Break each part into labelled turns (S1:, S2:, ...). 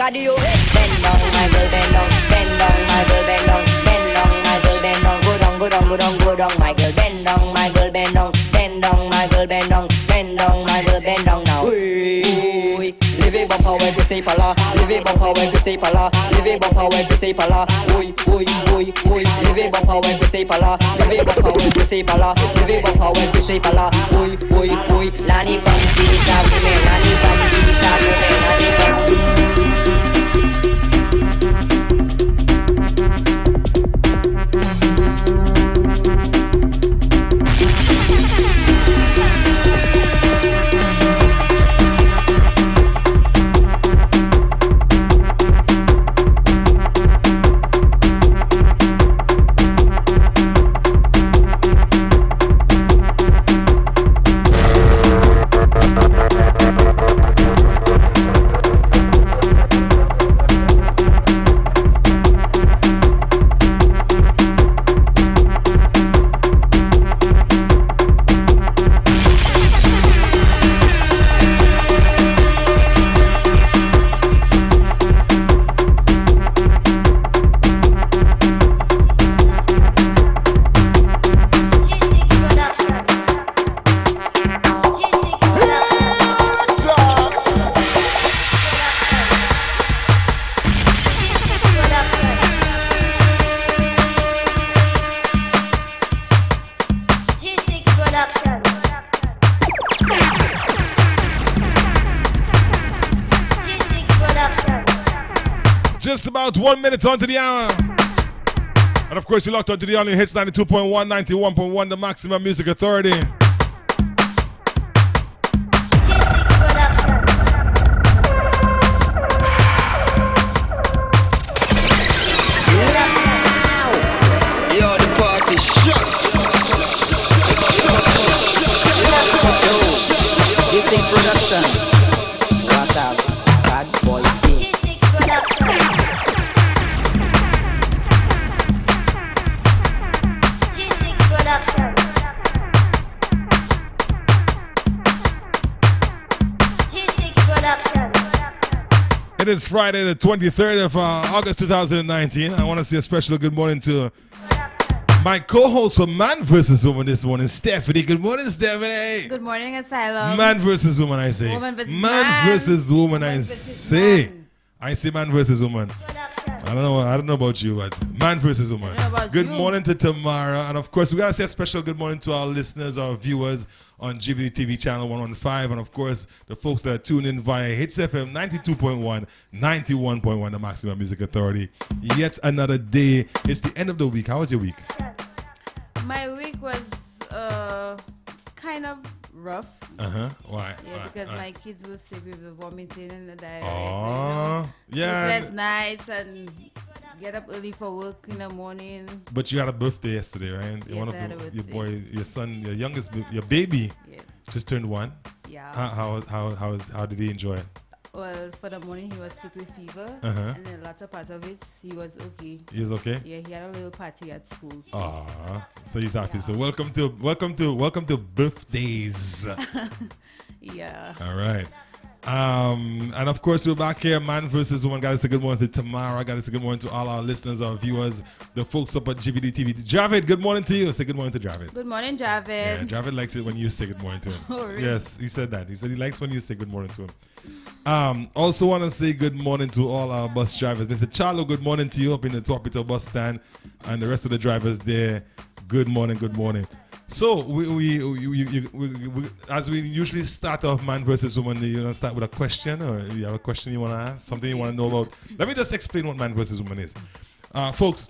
S1: body, oh. Bend down, my girl, bend down. Bend down, my girl, bend down. Bend down, my girl, bend down. Go down, go down, go down, go down, my girl, bend down, my girl, bend down. Bend down, my girl, bend down. Bend down, my girl, bend down now. Ooh, live it bump away to say pala. Live it bump away to say pala. Live it bump away to say pala. Oi, oi, oi, oi. Live it bump away to say pala. Live it bump away to say pala. Live it bump away to say pala. Oi, oi, oi. Lani from Tita, Lani from Tita, Lani from.
S2: Just about 1 minute onto the hour. And of course, you're locked onto the only hits 92.1, 91.1, the Maximum Music Authority.
S3: Yo, the party shut.
S1: G6 Productions. What's up? Bad boy team. G6 Productions. G6 Productions. G6 Productions.
S2: It is Friday, the 23rd of August 2019. I want to say a special good morning to my co-host for Man vs. Woman this morning, Stephanie. Good morning, Stephanie.
S4: Good morning, Asylum.
S2: Man vs. Woman, I say.
S4: Woman versus
S2: man versus woman, I say.
S4: Man.
S2: I say man versus woman. I don't know about you, but man versus woman. Good morning to Tamara. And of course, we got to say a special good morning to our listeners, our viewers on GBD TV channel 115. And of course, the folks that are tuned in via Hits FM 92.1, 91.1, the Maximum Music Authority. Yet another day. It's the end of the week. How was your week?
S4: My week was kind of rough.
S2: Why?
S4: Yeah, because my kids were sick with the vomiting and the diarrhea.
S2: Oh, yeah.
S4: Sleepless nights and get up early for work in the morning.
S2: But you had a birthday yesterday, right?
S4: Yes, I had a birthday.
S2: Your boy, your son, your youngest, your baby,
S4: Yes.
S2: just turned 1.
S4: Yeah.
S2: How did he enjoy it?
S4: Well, for the morning he was sick with fever, and the latter part of it he was okay.
S2: He's okay.
S4: Yeah, he had a little party at school.
S2: So he's happy. Yeah. So welcome to birthdays.
S4: Yeah.
S2: All right. And of course we're back here, Man versus Woman. Gotta say good morning to Tamara. Gotta say good morning to all our listeners, our viewers, the folks up at GVD TV. Javid, good morning to you. Say good morning to Javid.
S4: Good morning, Javid.
S2: Yeah, Javid likes it when you say good morning to him.
S4: Oh, really?
S2: Yes, he said that. He said he likes when you say good morning to him. Also want to say good morning to all our bus drivers. Mr. Charlo, good morning to you up in the Torpedo bus stand, and the rest of the drivers there. Good morning, good morning. So we as we usually start off Man versus Woman, you want to start with a question, or you have a question you want to ask, something you want to know about. Let me just explain what Man versus Woman is, folks.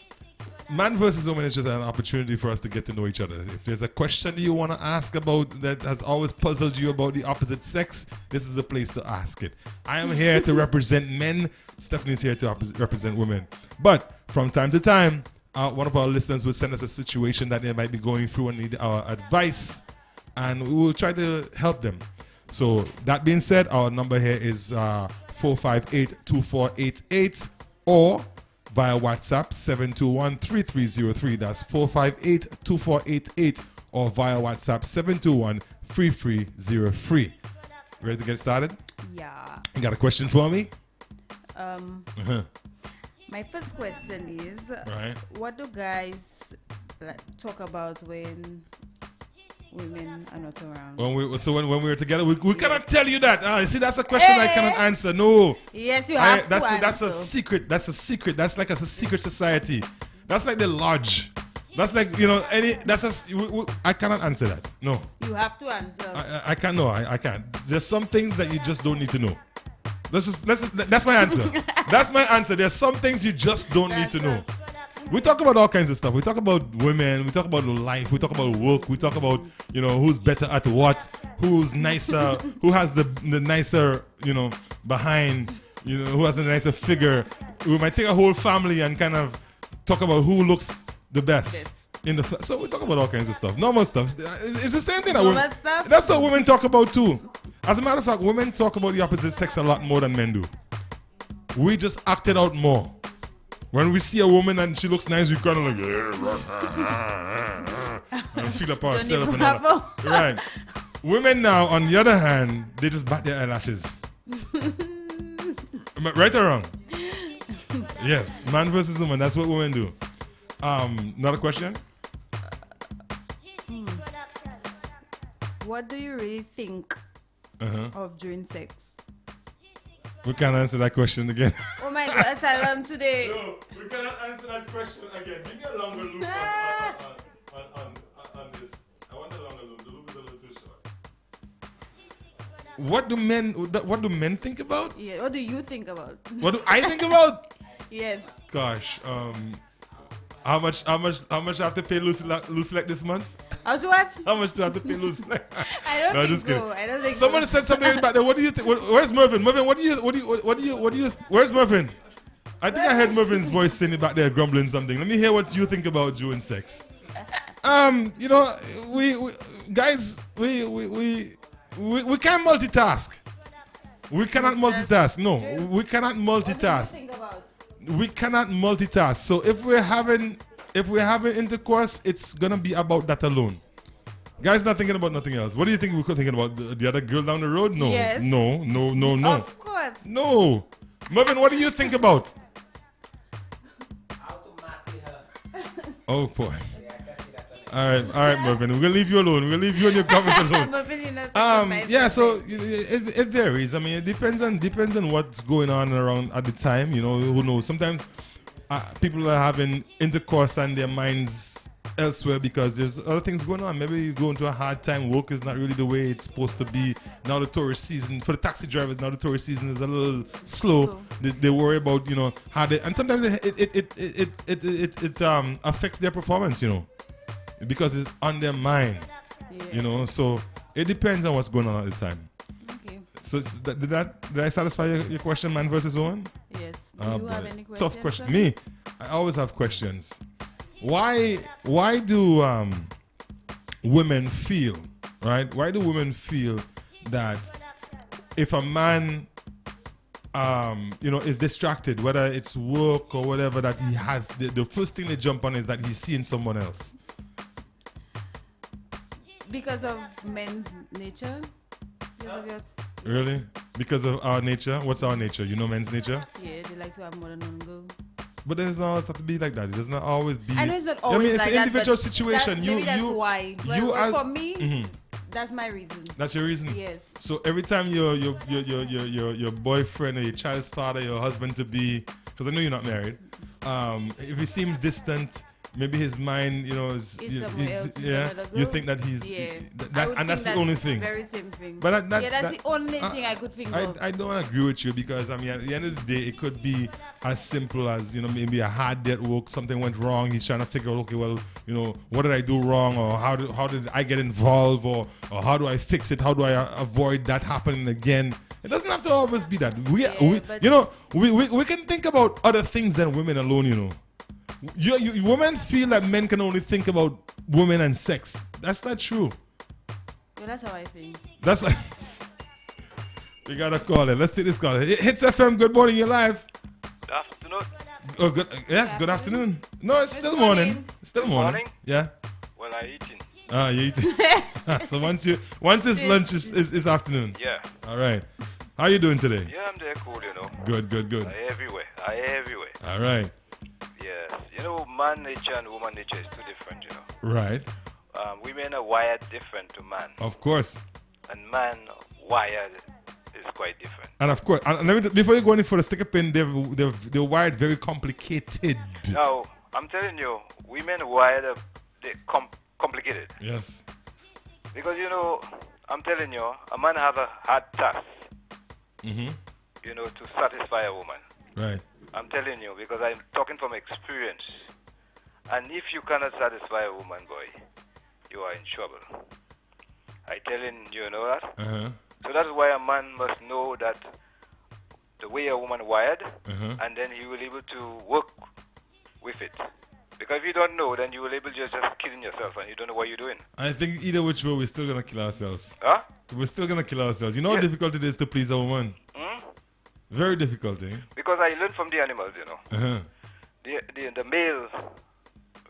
S2: Man versus Woman is just an opportunity for us to get to know each other. If there's a question you want to ask about that has always puzzled you about the opposite sex, this is the place to ask it. I am here to represent men. Stephanie's here to represent women. But from time to time, one of our listeners will send us a situation that they might be going through and need our advice, and we will try to help them. So that being said, our number here is 458-2488 or via WhatsApp 721-3303. That's 458-2488 or via WhatsApp 721-3303. Ready to get started?
S4: Yeah.
S2: You got a question for me?
S4: My first question is,
S2: Right.
S4: what do guys talk about when women are not around?
S2: When we were together, we cannot tell you that. You see, that's a question I cannot answer. No.
S4: Yes, you have to
S2: That's
S4: answer.
S2: a secret. That's a secret. That's like a secret society. That's like the lodge. That's like, you know, I cannot answer that. No.
S4: You have to answer.
S2: I can't. No, I can't. There's some things that you just don't need to know. That's my answer. That's my answer. There's some things you just don't need to know. We talk about all kinds of stuff. We talk about women. We talk about life. We talk about work. We talk about, you know, who's better at what, who's nicer, who has the nicer, you know, behind, you know, who has the nicer figure. We might take a whole family and kind of talk about who looks the best. So we talk about all kinds of stuff. Normal stuff. It's the same thing. That's what women talk about too. As a matter of fact, women talk about the opposite sex a lot more than men do. We just act it out more. When we see a woman and she looks nice, we kind of like, and feel up ourselves. Right. Women now, on the other hand, they just bat their eyelashes. Right or wrong? Yes, man versus woman. That's what women do. Another question?
S4: What do you really think of during sex?
S2: We can't answer that question again.
S4: Oh my God, asylum today.
S2: No, we cannot answer that question again. Give me a longer loop on this. I want a longer loop. The loop is a little too short. What do men think about?
S4: Yeah, what do you think about?
S2: What do I think about?
S4: Yes.
S2: Gosh, how much I have to pay Lucy like this month?
S4: What?
S2: How much do I have to pay Lucy?
S4: I don't think
S2: just
S4: so.
S2: kidding.
S4: I don't think
S2: Someone
S4: so.
S2: said something about that. What do you think? Where's Mervin? Mervin, what do you? Where's Mervin? I think I heard Mervin's voice saying back there, grumbling something. Let me hear what you think about during sex. You know, we guys, we can't multitask. We cannot multitask. No, we cannot multitask. We cannot multitask. So if we're having intercourse, it's gonna be about that alone. Guys not thinking about nothing else. What do you think we could thinking about? The other girl down the road? No.
S4: Yes.
S2: No.
S4: Of course.
S2: No. Mervin, what do you think about? Oh boy. All right, Mervin. We're gonna leave you alone. We'll leave you and your comments alone. Yeah. So it varies. I mean, it depends on what's going on around at the time. You know, who knows? Sometimes people are having intercourse and their minds elsewhere because there's other things going on. Maybe you go into a hard time. Work is not really the way it's supposed to be. Now the tourist season for the taxi drivers. Now the tourist season is a little slow. They worry about, you know, how they, and sometimes it affects their performance. You know, because it's on their mind.
S4: Yeah.
S2: You know, so it depends on what's going on at the time.
S4: Okay.
S2: So did I satisfy your question, man versus woman?
S4: Yes. Do you have any questions?
S2: Tough question. Me, I always have questions. Why do women feel, right? Why do women feel that if a man you know, is distracted, whether it's work or whatever, that he has the first thing they jump on is that he's seeing someone else?
S4: Because of men's nature?
S2: Really? Because of our nature? What's our nature? You know men's nature?
S4: Yeah, they like to have more than one girl.
S2: But it doesn't always have to be like that. It does not always be.
S4: I know it's not
S2: I
S4: always
S2: mean, it's
S4: like
S2: an
S4: that,
S2: individual
S4: but
S2: situation.
S4: Maybe that's why. Well, for me, that's my reason.
S2: That's your reason?
S4: Yes.
S2: So every time your boyfriend or your child's father, your husband to be, because I know you're not married, if he seems distant, maybe his mind, you know, you think that he's, and that's the only thing.
S4: Very same thing.
S2: But
S4: that's the only thing I could think of.
S2: I don't agree with you because, I mean, at the end of the day, it could be as simple as, you know, maybe a hard day at work, something went wrong. He's trying to figure out, okay, well, you know, what did I do wrong, or how did I get involved, or how do I fix it? How do I avoid that happening again? It doesn't have to always be that. We can think about other things than women alone, you know. Women feel that men can only think about women and sex. That's not true.
S4: Well, that's how I think.
S2: That's like, we gotta call it. Let's take this call. Hits FM. Good morning. You're live.
S5: Good afternoon.
S2: Oh, good. Yes, good afternoon. No, it's still morning. It's still morning. Yeah.
S5: Well, I eating.
S2: You're eating. So once it's lunch, is afternoon.
S5: Yeah.
S2: All right. How you doing today?
S5: Yeah, I'm there cool, you know.
S2: Good, good, good.
S5: I everywhere.
S2: All right.
S5: Yes. You know, man nature and woman nature is too different, you know.
S2: Right.
S5: Women are wired different to man.
S2: Of course.
S5: And man wired is quite different.
S2: And of course, and let me, before you go any further, stick a pin. They're wired very complicated.
S5: Now, I'm telling you, women wired they complicated.
S2: Yes.
S5: Because, you know, I'm telling you, a man have a hard task,
S2: Mm-hmm.
S5: you know, to satisfy a woman.
S2: Right.
S5: I'm telling you, because I'm talking from experience. And if you cannot satisfy a woman, boy, you are in trouble. I telling you, know that?
S2: Uh-huh.
S5: So that's why a man must know that the way a woman wired, and then he will able to work with it. Because if you don't know, then you will able just killing yourself, and you don't know what you're doing.
S2: I think either which way, we're still gonna kill ourselves.
S5: Huh?
S2: We're still gonna kill ourselves. You know how difficult it is to please a woman? Very difficult, eh?
S5: Because I learned from the animals, you know.
S2: Uh-huh.
S5: The male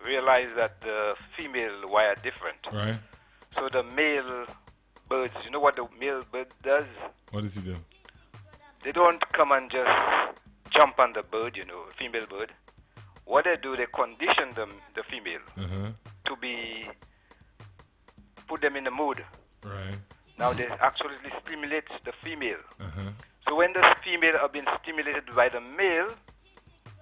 S5: realized that the female wired different.
S2: Right.
S5: So the male birds, you know what the male bird does?
S2: What does he do?
S5: They don't come and just jump on the bird, you know, female bird. What they do, they condition the female to put them in the mood.
S2: Right.
S5: Now they actually stimulate the female. So when the female are being stimulated by the male,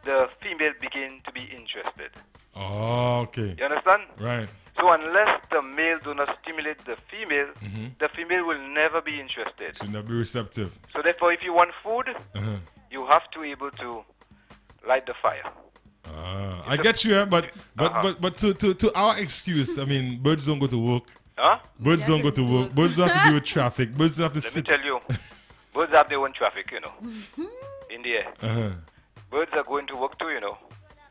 S5: the female begin to be interested.
S2: Oh, okay.
S5: You understand?
S2: Right.
S5: So unless the male do not stimulate the female will never be interested.
S2: Should not be receptive.
S5: So therefore, if you want food, you have to be able to light the fire.
S2: I get you, but to our excuse, I mean, birds don't go to work.
S5: Huh?
S2: Birds don't go to work. Birds don't have to deal with traffic. Birds don't have to
S5: Let me
S2: sit.
S5: tell you, birds have their own traffic, you know, in the air. Birds are going to work too, you know.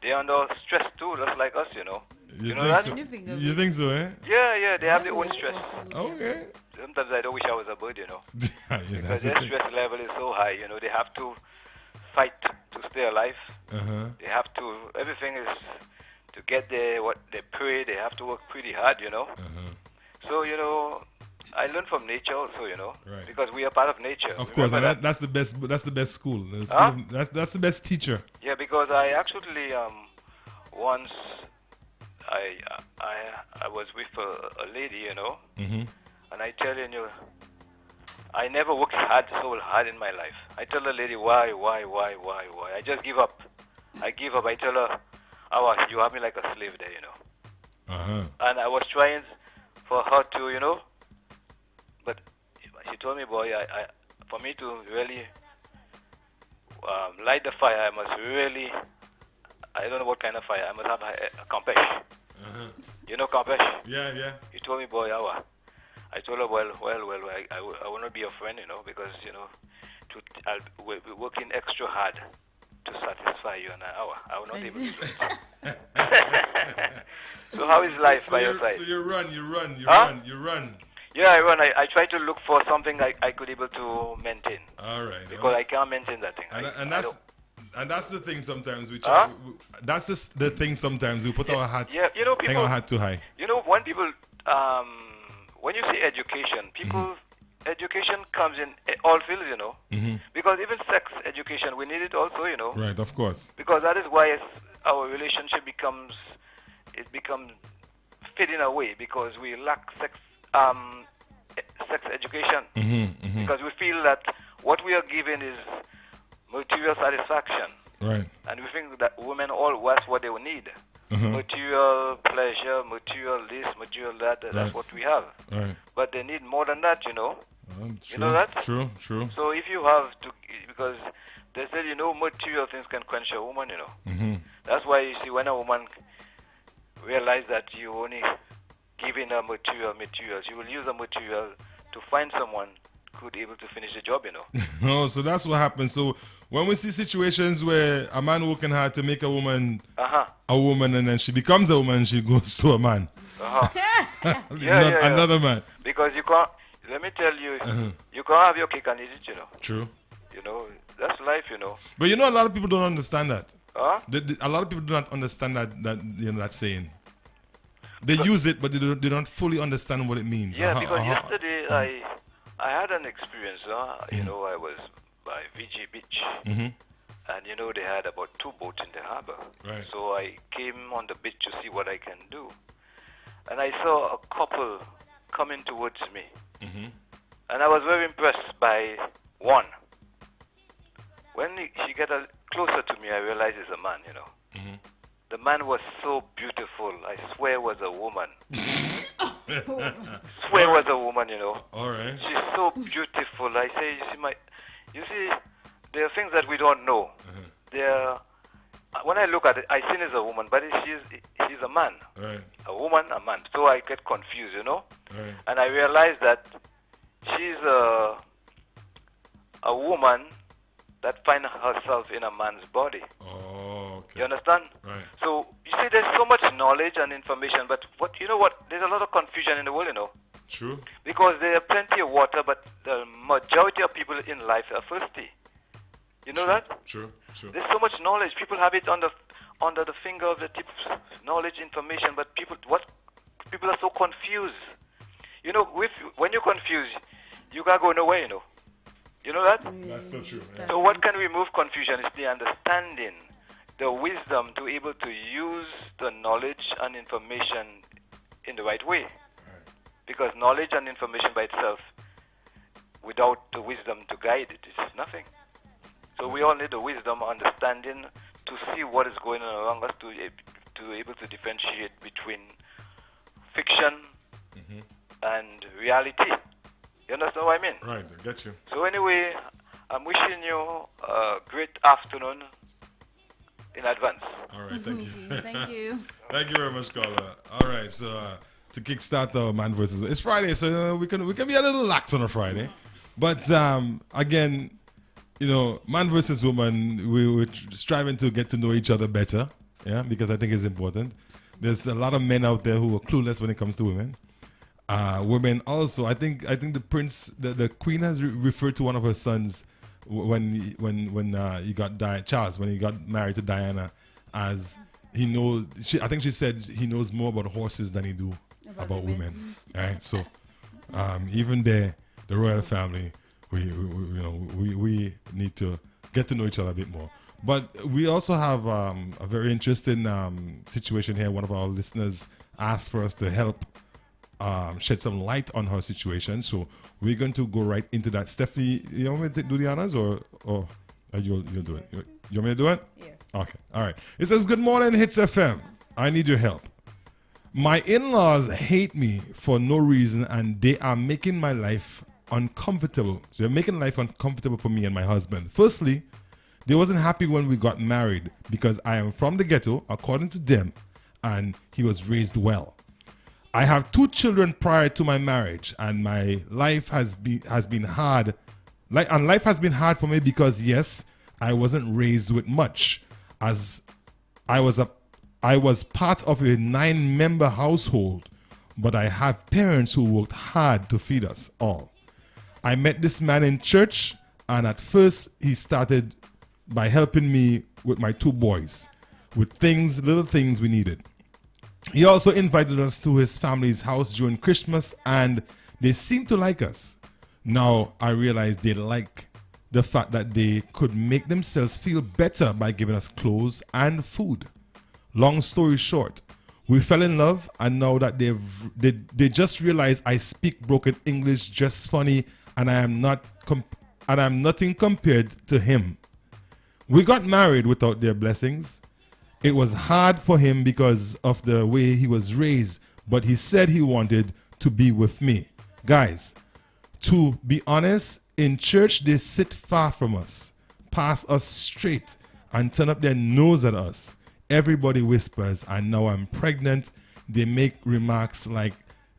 S5: They're under stress too, just like us, you know. You know that?
S2: So? You think so, eh?
S5: Yeah, they have their own stress.
S2: Okay.
S5: Sometimes I don't wish I was a bird, you know.
S2: Yeah,
S5: Because their stress level is so high, you know. They have to fight to stay alive. They have to, everything is to get there, what they pray, they have to work pretty hard, you know. So, you know, I learned from nature also, you know, because we are part of nature.
S2: Of course, and that's the best. That's the best school. That's the best teacher.
S5: Yeah, because I actually once I was with a lady, you know, and I tell you, I never worked so hard in my life. I tell the lady why. I just give up. I give up. I tell her, you have me like a slave there, you know. And I was trying for her to, you know. But she told me, boy, for me to really light the fire, I must really, I don't know what kind of fire, I must have a compassion. You know compassion?
S2: Yeah.
S5: She told me, boy, I told her, well, I will not be your friend, you know, because, you know, I'll be working extra hard to satisfy you, and I will not be able to do it. So how is life by your side?
S2: So you run.
S5: Yeah, I run. I try to look for something I could able to maintain.
S2: All right.
S5: Because I can't maintain that thing.
S2: And that's the thing sometimes we try. That's the thing sometimes we put our hat.
S5: Yeah, you know, people
S2: hang our hat too high.
S5: You know, when you say education, education comes in all fields, you know. Because even sex education, we need it also, you know.
S2: Right, of course.
S5: Because that is why our relationship becomes fading away, because we lack sex education. Because we feel that what we are given is material satisfaction.
S2: Right.
S5: And we think that women that's what they will need. Material pleasure, material this, material that, that's what we have.
S2: Right.
S5: But they need more than that, you know.
S2: True,
S5: you know that?
S2: True.
S5: So if you have to, because they said, you know, material things can quench a woman, you know. That's why you see when a woman realizes that you only giving her materials, you will use the material to find someone who'd able to finish the job, you know.
S2: No, so that's what happens. So when we see situations where a man working hard to make a woman a woman, and then she becomes a woman, she goes to a man. Another man.
S5: Because you can't, let me tell you, you can't have your cake and eat it, you know.
S2: True.
S5: You know, that's life, you know.
S2: But you know, a lot of people don't understand that.
S5: A
S2: lot of people do not understand that you know, that saying. They use it, but they don't fully understand what it means.
S5: Yeah, because yesterday I had an experience. You know, I was by VG Beach, and you know they had about 2 boats in the harbor.
S2: Right.
S5: So I came on the beach to see what I can do, and I saw a couple coming towards me, and I was very impressed by one. When she got closer to me, I realized it's a man. You know, the man was so beautiful. I swear, was a woman. Swear was a woman. You know.
S2: All right.
S5: She's so beautiful. I say, you see, there are things that we don't know. There, when I look at it, I see it as a woman, but she's a man.
S2: Right.
S5: A woman, a man. So I get confused, you know.
S2: Right.
S5: And I realize that she's a woman that finds herself in a man's body.
S2: Oh, okay.
S5: You understand?
S2: Right.
S5: So you see, there's so much knowledge and information, but you know what? There's a lot of confusion in the world, you know.
S2: True.
S5: Because there are plenty of water, but the majority of people in life are thirsty. You know that?
S2: True.
S5: There's so much knowledge. People have it under the finger of the tip, knowledge, information, but people are so confused. You know, when you're confused, you can't go nowhere, you know. You know that?
S2: That's so true. Yeah.
S5: So what can remove confusion is the understanding, the wisdom to able to use the knowledge and information in the right way. Because knowledge and information by itself, without the wisdom to guide it, is nothing. So we all need the wisdom, understanding, to see what is going on around us, to able to differentiate between fiction and reality. You understand what I mean?
S2: Right, I get you.
S5: So anyway, I'm wishing you a great afternoon in advance.
S2: All right, thank you.
S4: Thank you.
S2: Thank you very much, caller. All right, so to kickstart the man versus, it's Friday, so we can be a little lax on a Friday, but again, you know, man versus woman, we're striving to get to know each other better, yeah, because I think it's important. There's a lot of men out there who are clueless when it comes to women. Women also, I think the queen has referred to one of her sons when he got Charles, when he got married to Diana, as he knows. I think she said he knows more about horses than he do about women. Right? So even the royal family, we need to get to know each other a bit more. But we also have a very interesting situation here. One of our listeners asked for us to help shed some light on her situation. So we're going to go right into that. Stephanie, you want me to do the honors or you'll do it? You want me to do it?
S4: Yeah.
S2: Okay. All right. It says, good morning, Hits FM. I need your help. My in-laws hate me for no reason and they are making my life uncomfortable. So they're making life uncomfortable for me and my husband. Firstly, they wasn't happy when we got married because I am from the ghetto, according to them, and he was raised well. I have 2 children prior to my marriage, and my life has been hard. Life has been hard for me because yes, I wasn't raised with much, as I was part of a 9-member household, but I have parents who worked hard to feed us all. I met this man in church, and at first he started by helping me with my 2 boys, with little things we needed. He also invited us to his family's house during Christmas, and they seemed to like us. Now I realize they like the fact that they could make themselves feel better by giving us clothes and food. Long story short, we fell in love, and now that they just realize I speak broken English just funny, and I am nothing compared to him. We got married without their blessings. It was hard for him because of the way he was raised, but he said he wanted to be with me. Guys, to be honest, in church they sit far from us, pass us straight, and turn up their nose at us. Everybody whispers, and now I'm pregnant. They make remarks like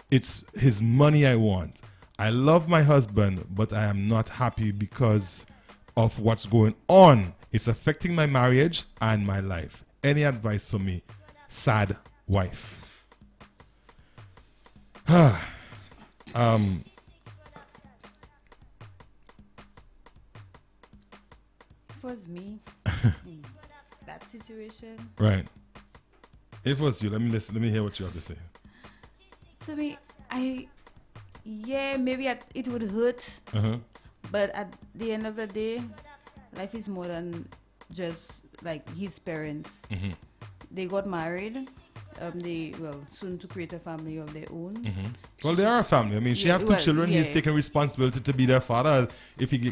S2: it's his money I want. I love my husband, but I am not happy because of what's going on. It's affecting my marriage and my life. Any advice for me? Sad wife.
S4: If it was me, that situation.
S2: Right. If it was you, let me hear what you have to say.
S4: To me, I Yeah, maybe it would hurt,
S2: Uh-huh.
S4: but at the end of the day, life is more than just like his parents.
S2: Mm-hmm.
S4: They got married. They soon to create a family of their own.
S2: Mm-hmm. Well, they are a family. I mean, she
S4: Yeah,
S2: have two
S4: well,
S2: children. He's
S4: yeah.
S2: taking responsibility to be their father. If he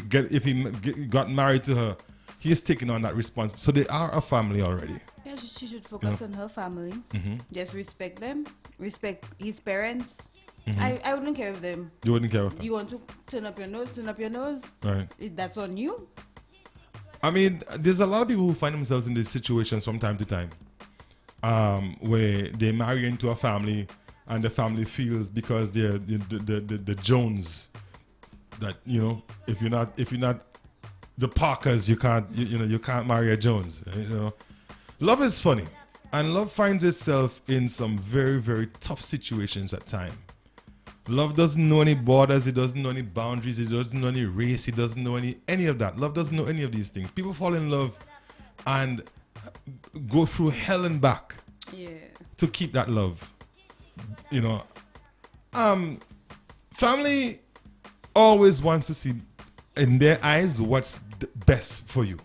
S2: got married to her, he is taking on that responsibility. So they are a family already.
S4: Yeah, she should focus on her family.
S2: Mm-hmm.
S4: Just respect them. Respect his parents.
S2: Mm-hmm.
S4: I wouldn't care with them.
S2: You wouldn't care with her.
S4: You want to turn up your nose.
S2: Right.
S4: That's on you.
S2: I mean, there's a lot of people who find themselves in these situations from time to time, where they marry into a family and the family feels because they're the Jones that, you know, if you're not the Parkers, you can't you can't marry a Jones. You know, love is funny, and love finds itself in some very, very tough situations at times. Love doesn't know any borders, it doesn't know any boundaries, it doesn't know any race, it doesn't know any of that. Love doesn't know any of these things. People fall in love and go through hell and back to keep that love. You know, family always wants to see in their eyes what's best for you,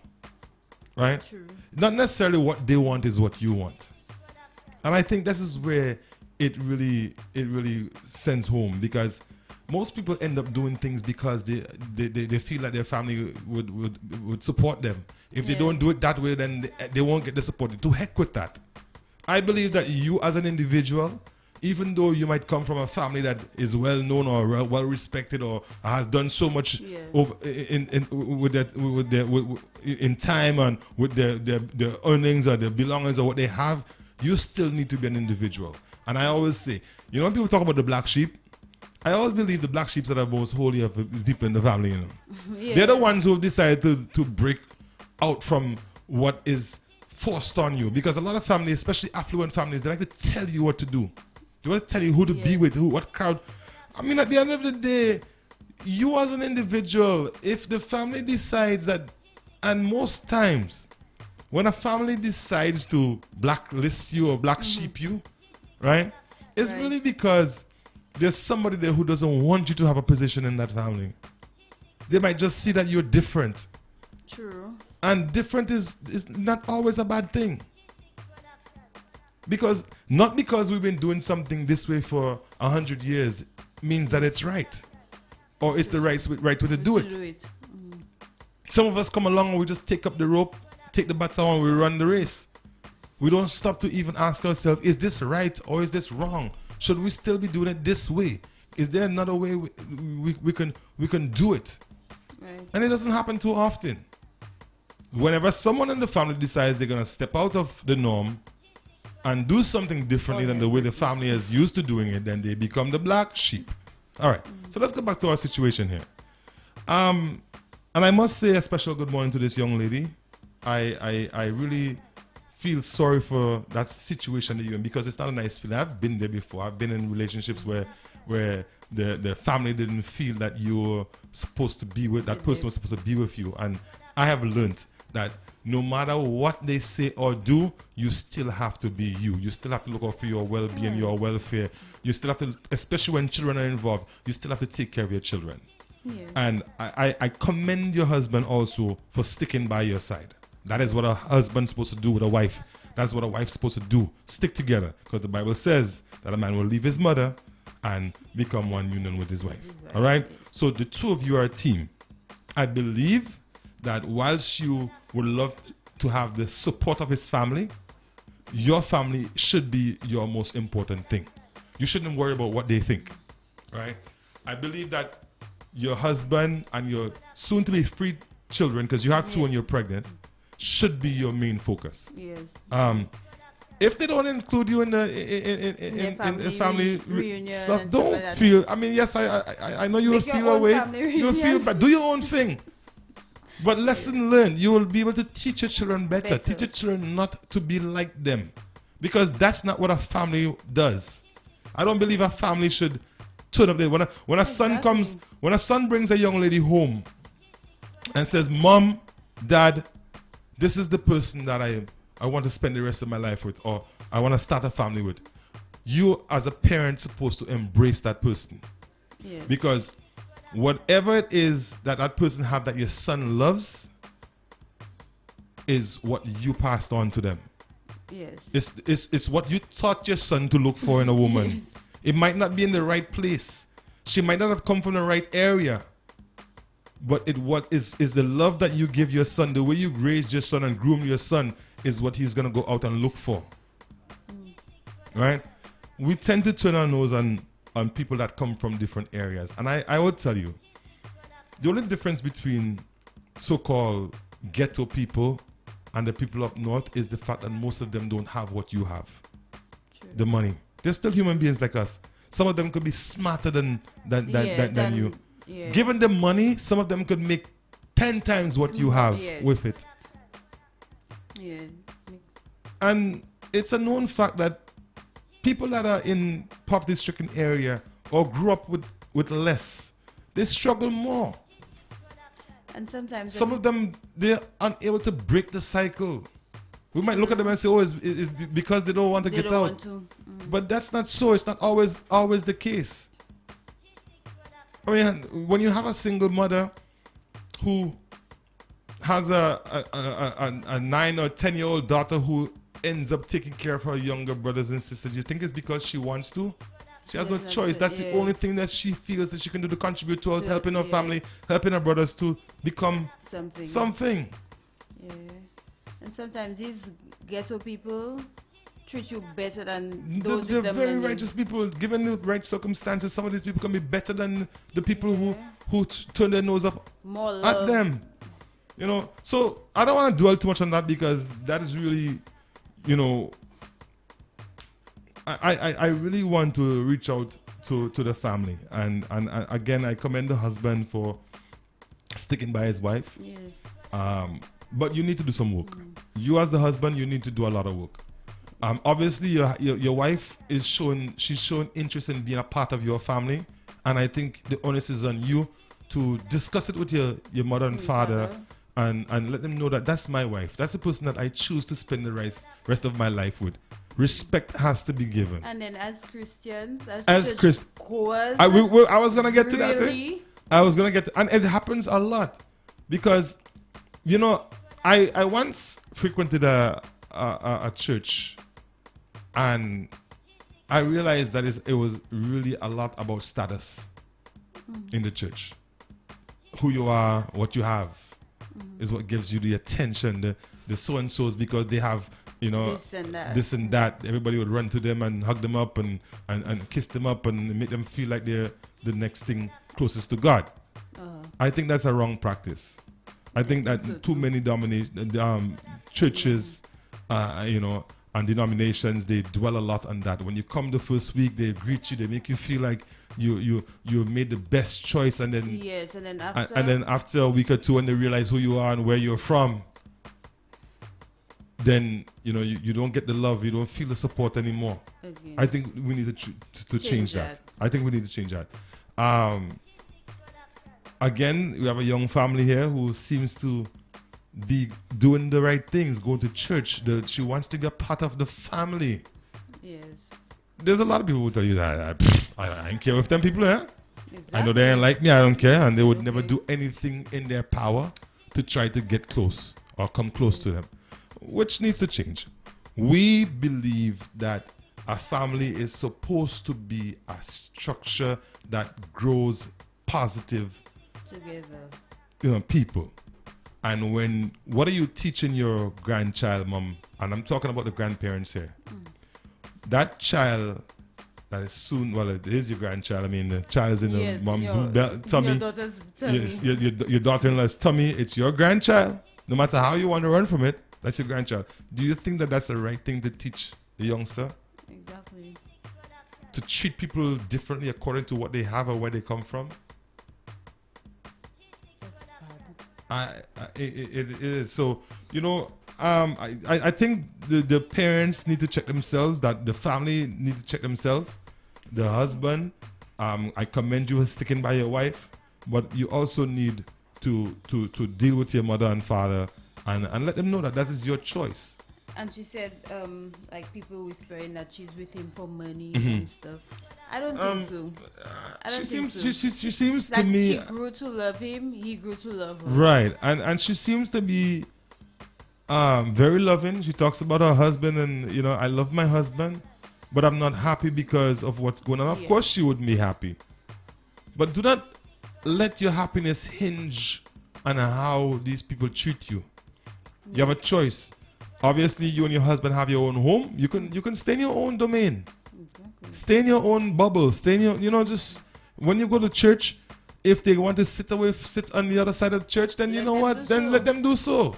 S2: right?
S4: True.
S2: Not necessarily what they want is what you want. And I think this is where it really sends home, because most people end up doing things because they feel like their family would support them. If they don't do it that way, then they won't get the support. To heck with that. I believe that you as an individual, even though you might come from a family that is well known or well respected or has done so much over in time and with their earnings or their belongings or what they have, you still need to be an individual. And I always say, you know, when people talk about the black sheep, I always believe the black sheep are the most holy of the people in the family, you know. They're the ones who have decided to break out from what is forced on you. Because a lot of families, especially affluent families, they like to tell you what to do. They want to tell you who to be with, what crowd. I mean, at the end of the day, you as an individual, if the family decides that, and most times, when a family decides to blacklist you or black sheep you, right? It's really because there's somebody there who doesn't want you to have a position in that family. They might just see that you're different.
S4: True.
S2: And different is not always a bad thing. Because, not because we've been doing something this way for 100 years means that it's right. Or it's the right way to do it. Some of us come along and we just take up the rope, take the baton, and we run the race. We don't stop to even ask ourselves, is this right or is this wrong? Should we still be doing it this way? Is there another way we can do it?
S4: Right.
S2: And it doesn't happen too often. Whenever someone in the family decides they're going to step out of the norm and do something differently than the way the family is used to doing it, then they become the black sheep. All right, so let's go back to our situation here. And I must say a special good morning to this young lady. I really feel sorry for that situation that you're in, because it's not a nice feeling. I've been there before. I've been in relationships where the family didn't feel that you were supposed to be with, that person was supposed to be with you. And I have learned that no matter what they say or do, you still have to be you. You still have to look out for your well-being, your welfare. You still have to, especially when children are involved, you still have to take care of your children.
S4: Yeah.
S2: And I commend your husband also for sticking by your side. That is what a husband's supposed to do with a wife. That's what a wife's supposed to do. Stick together. Because the Bible says that a man will leave his mother and become one union with his wife. All right? So the two of you are a team. I believe that whilst you would love to have the support of his family, your family should be your most important thing. You shouldn't worry about what they think. Right? I believe that your husband and your soon-to-be free children, because you have two and you're pregnant, should be your main focus.
S4: Yes.
S2: If they don't include you in the family
S4: reunion
S2: stuff,
S4: and
S2: don't
S4: stuff like
S2: feel. I mean, yes, I know you will
S4: Make your
S2: feel
S4: own
S2: away.
S4: family
S2: You will feel
S4: reunion.
S2: bad. Do your own thing. But lesson learned. You will be able to teach your children better. Teach your children not to be like them, because that's not what a family does. I don't believe a family should turn up there. When a son comes, when a son brings a young lady home and says, "Mom, Dad, this is the person that I want to spend the rest of my life with, or I want to start a family with," you as a parent supposed to embrace that person.
S4: Yes.
S2: Because whatever it is that that person have that your son loves is what you passed on to them.
S4: Yes.
S2: It's what you taught your son to look for in a woman.
S4: Yes.
S2: It might not be in the right place. She might not have come from the right area. But what is the love that you give your son, the way you raise your son and groom your son, is what he's gonna go out and look for. Right? We tend to turn our nose on people that come from different areas. And I would tell you, the only difference between so-called ghetto people and the people up north is the fact that most of them don't have what you have.
S4: True.
S2: The money. They're still human beings like us. Some of them could be smarter than you.
S4: Yeah.
S2: Given them money, some of them could make 10 times what you have
S4: Yes.
S2: with it.
S4: Yeah.
S2: And it's a known fact that people that are in poverty-stricken area or grew up with less, they struggle more.
S4: And sometimes
S2: Some of them, they're unable to break the cycle. We might look at them and say, oh, it's because they don't want to
S4: they
S2: get
S4: don't
S2: out.
S4: want to.
S2: But that's not so. It's not always the case. I mean, when you have a single mother who has a 9 or 10-year-old daughter who ends up taking care of her younger brothers and sisters, you think it's because she wants to? She has no
S4: Yes,
S2: choice. That's the
S4: yeah.
S2: only thing that she feels that she can do to contribute towards
S4: To-
S2: helping her
S4: yeah.
S2: family, helping her brothers to become
S4: Something.
S2: something.
S4: Yeah. And sometimes these ghetto people treat you better than those
S2: They're
S4: with the
S2: very
S4: money.
S2: righteous people. Given the right circumstances, some of these people can be better than the people
S4: Yeah.
S2: who turn their nose up
S4: More
S2: at
S4: love.
S2: them. You know, so I don't want to dwell too much on that because that is really, you know, I really want to reach out to the family. And again, I commend the husband for sticking by his wife.
S4: Yes.
S2: But you need to do some work. You as the husband, you need to do a lot of work. Obviously, your wife is showing interest in being a part of your family. And I think the onus is on you to discuss it with your mother and father. And let them know that that's my wife. That's the person that I choose to spend the rest of my life with. Respect has to be given.
S4: And then as Christians,
S2: As Chris-
S4: goers,
S2: I was going to get to that.
S4: really?
S2: I was going to get to, and it happens a lot. Because, you know, I once frequented a church and I realized that it was really a lot about status in the church. Who you are, what you have is what gives you the attention. The so-and-sos, because they have, you know, this and that. Everybody would run to them and hug them up and kiss them up and make them feel like they're the next thing closest to God. I think that's a wrong practice. I think that too many churches, you know, and denominations, they dwell a lot on that. When you come the first week, they greet you, they make you feel like you made the best choice, and then
S4: yes, and then after,
S2: and then after a week or two, when they realize who you are and where you're from, then you know you don't get the love, you don't feel the support anymore.
S4: again.
S2: I think we need to change that. I think we need to change that. Again, we have a young family here who seems to be doing the right things, going to church. She wants to be a part of the family.
S4: Yes.
S2: There's a lot of people who tell you that I don't care if them people are.
S4: Exactly.
S2: I know they ain't like me, I don't care, and they would never do anything in their power to try to get close or come close to them, which needs to change. We believe that a family is supposed to be a structure that grows positive,
S4: Together.
S2: you know, people. And what are you teaching your grandchild, mom? And I'm talking about the grandparents here. That child that is soon, well, it is your grandchild. I mean, the child is in the mom's tummy.
S4: Your daughter's tummy.
S2: Yes, your daughter-in-law's tummy. It's your grandchild. No matter how you want to run from it, that's your grandchild. Do you think that that's the right thing to teach the youngster?
S4: Exactly.
S2: To treat people differently according to what they have or where they come from? It is. So, you know, I think the parents need to check themselves, that the family need to check themselves. The husband, I commend you for sticking by your wife, but you also need to deal with your mother and father and let them know that that is your choice.
S4: And she said, like people whispering that she's with him for money
S2: Mm-hmm.
S4: and stuff. I don't think so. I don't
S2: She
S4: think
S2: seems
S4: so.
S2: she seems to
S4: Like
S2: me
S4: she grew to love him, he grew to love her.
S2: right, and she seems to be very loving. She talks about her husband, and I love my husband, but I'm not happy because of what's going on. Of
S4: Yeah.
S2: course, she wouldn't be happy, but do not let your happiness hinge on how these people treat you. You have a choice. Obviously, you and your husband have your own home. You can stay in your own domain.
S4: Exactly.
S2: Stay in your own bubble. Stay in your, just when you go to church, if they want to sit on the other side of the church, then you
S4: Let
S2: know
S4: them
S2: what?
S4: do
S2: Then
S4: so.
S2: let them do so.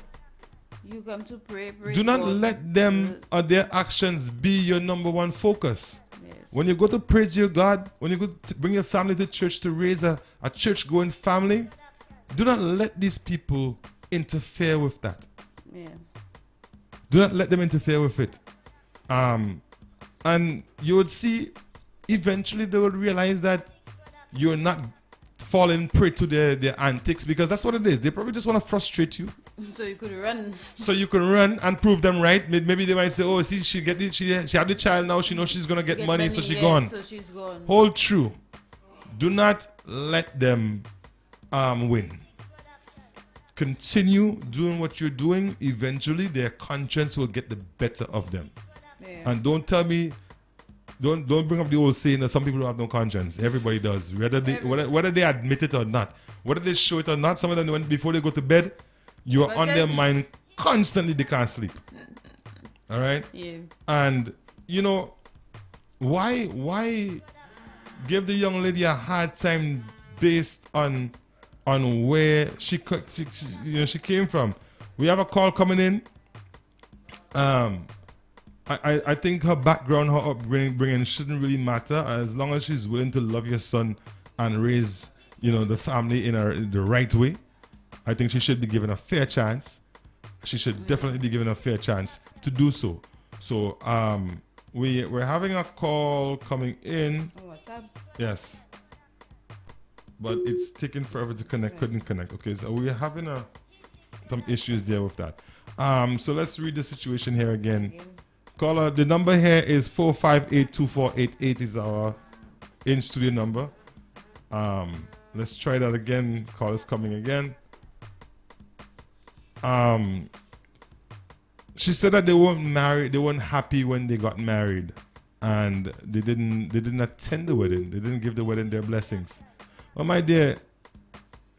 S4: You come to pray.
S2: Do not
S4: God.
S2: let them or their actions be your number one focus.
S4: Yes.
S2: When you go to praise your God, when you go to bring your family to church to raise a church-going family, do not let these people interfere with that.
S4: Yeah.
S2: Do not let them interfere with it. And you would see, eventually they would realize that you're not falling prey to their antics, because that's what it is. They probably just want to frustrate you,
S4: So you could run.
S2: so you can run and prove them right. Maybe they might say, "Oh, see, she had the child now. She knows she's gonna get money, so she's
S4: yeah,
S2: gone."
S4: So she's gone.
S2: Hold true. Do not let them win. Continue doing what you're doing. Eventually, their conscience will get the better of them.
S4: Yeah.
S2: And don't tell me, don't bring up the old saying that some people don't have no conscience. Everybody does, whether they admit it or not, whether they show it or not. Some of them, before they go to bed, you are
S4: But
S2: on their
S4: just-
S2: mind constantly. They can't sleep. All right.
S4: Yeah.
S2: And why give the young lady a hard time based on where she came from? We have a call coming in. I think her background, her upbringing shouldn't really matter, as long as she's willing to love your son and raise the family in the right way. I think she should be given a fair chance. She should definitely be given a fair chance to do so. So we're having a call coming in.
S4: Oh, what's up?
S2: Yes. But it's taking forever to connect. Couldn't connect. Okay, so we're having some issues there with that. So let's read the situation here again. Caller, the number here is 458-2488 is our in-studio number. Let's try that again. Call is coming again. She said that they weren't married, they weren't happy when they got married, and they didn't attend the wedding. They didn't give the wedding their blessings. Well, my dear,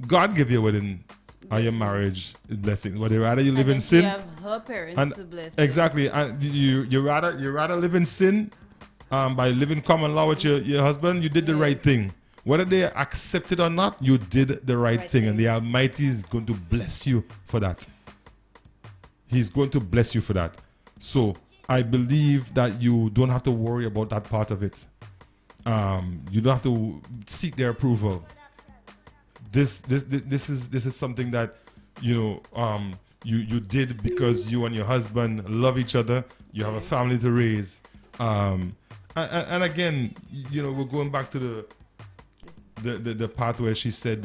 S2: God give your wedding or your marriage blessings. Would rather you live in
S4: And then
S2: sin?
S4: she have her parents
S2: And
S4: to bless.
S2: exactly, and you rather live in sin by living common law with your husband. You did the right thing. Whether they accept it or not, you did the right thing, and the Almighty is going to bless you for that. He's going to bless you for that. So I believe that you don't have to worry about that part of it. You don't have to seek their approval. This is something that you did because you and your husband love each other. You have a family to raise. And again, we're going back to the part where she said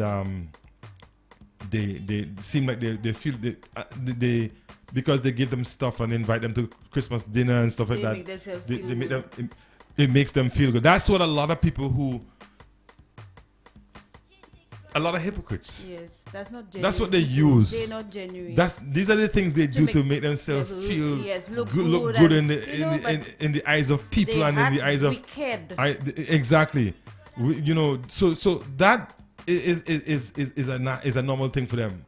S2: they seem like they feel they because they give them stuff and invite them to Christmas dinner and stuff like that. They make them. It makes them feel good. That's what a lot of people a lot of hypocrites.
S4: Yes, that's not genuine.
S2: That's what they
S4: people.
S2: use.
S4: They're not genuine.
S2: These are the things they do to make themselves feel
S4: look
S2: look
S4: good
S2: good
S4: and,
S2: in the eyes of people and in the eyes of
S4: wicked.
S2: exactly. So that is a normal thing for them.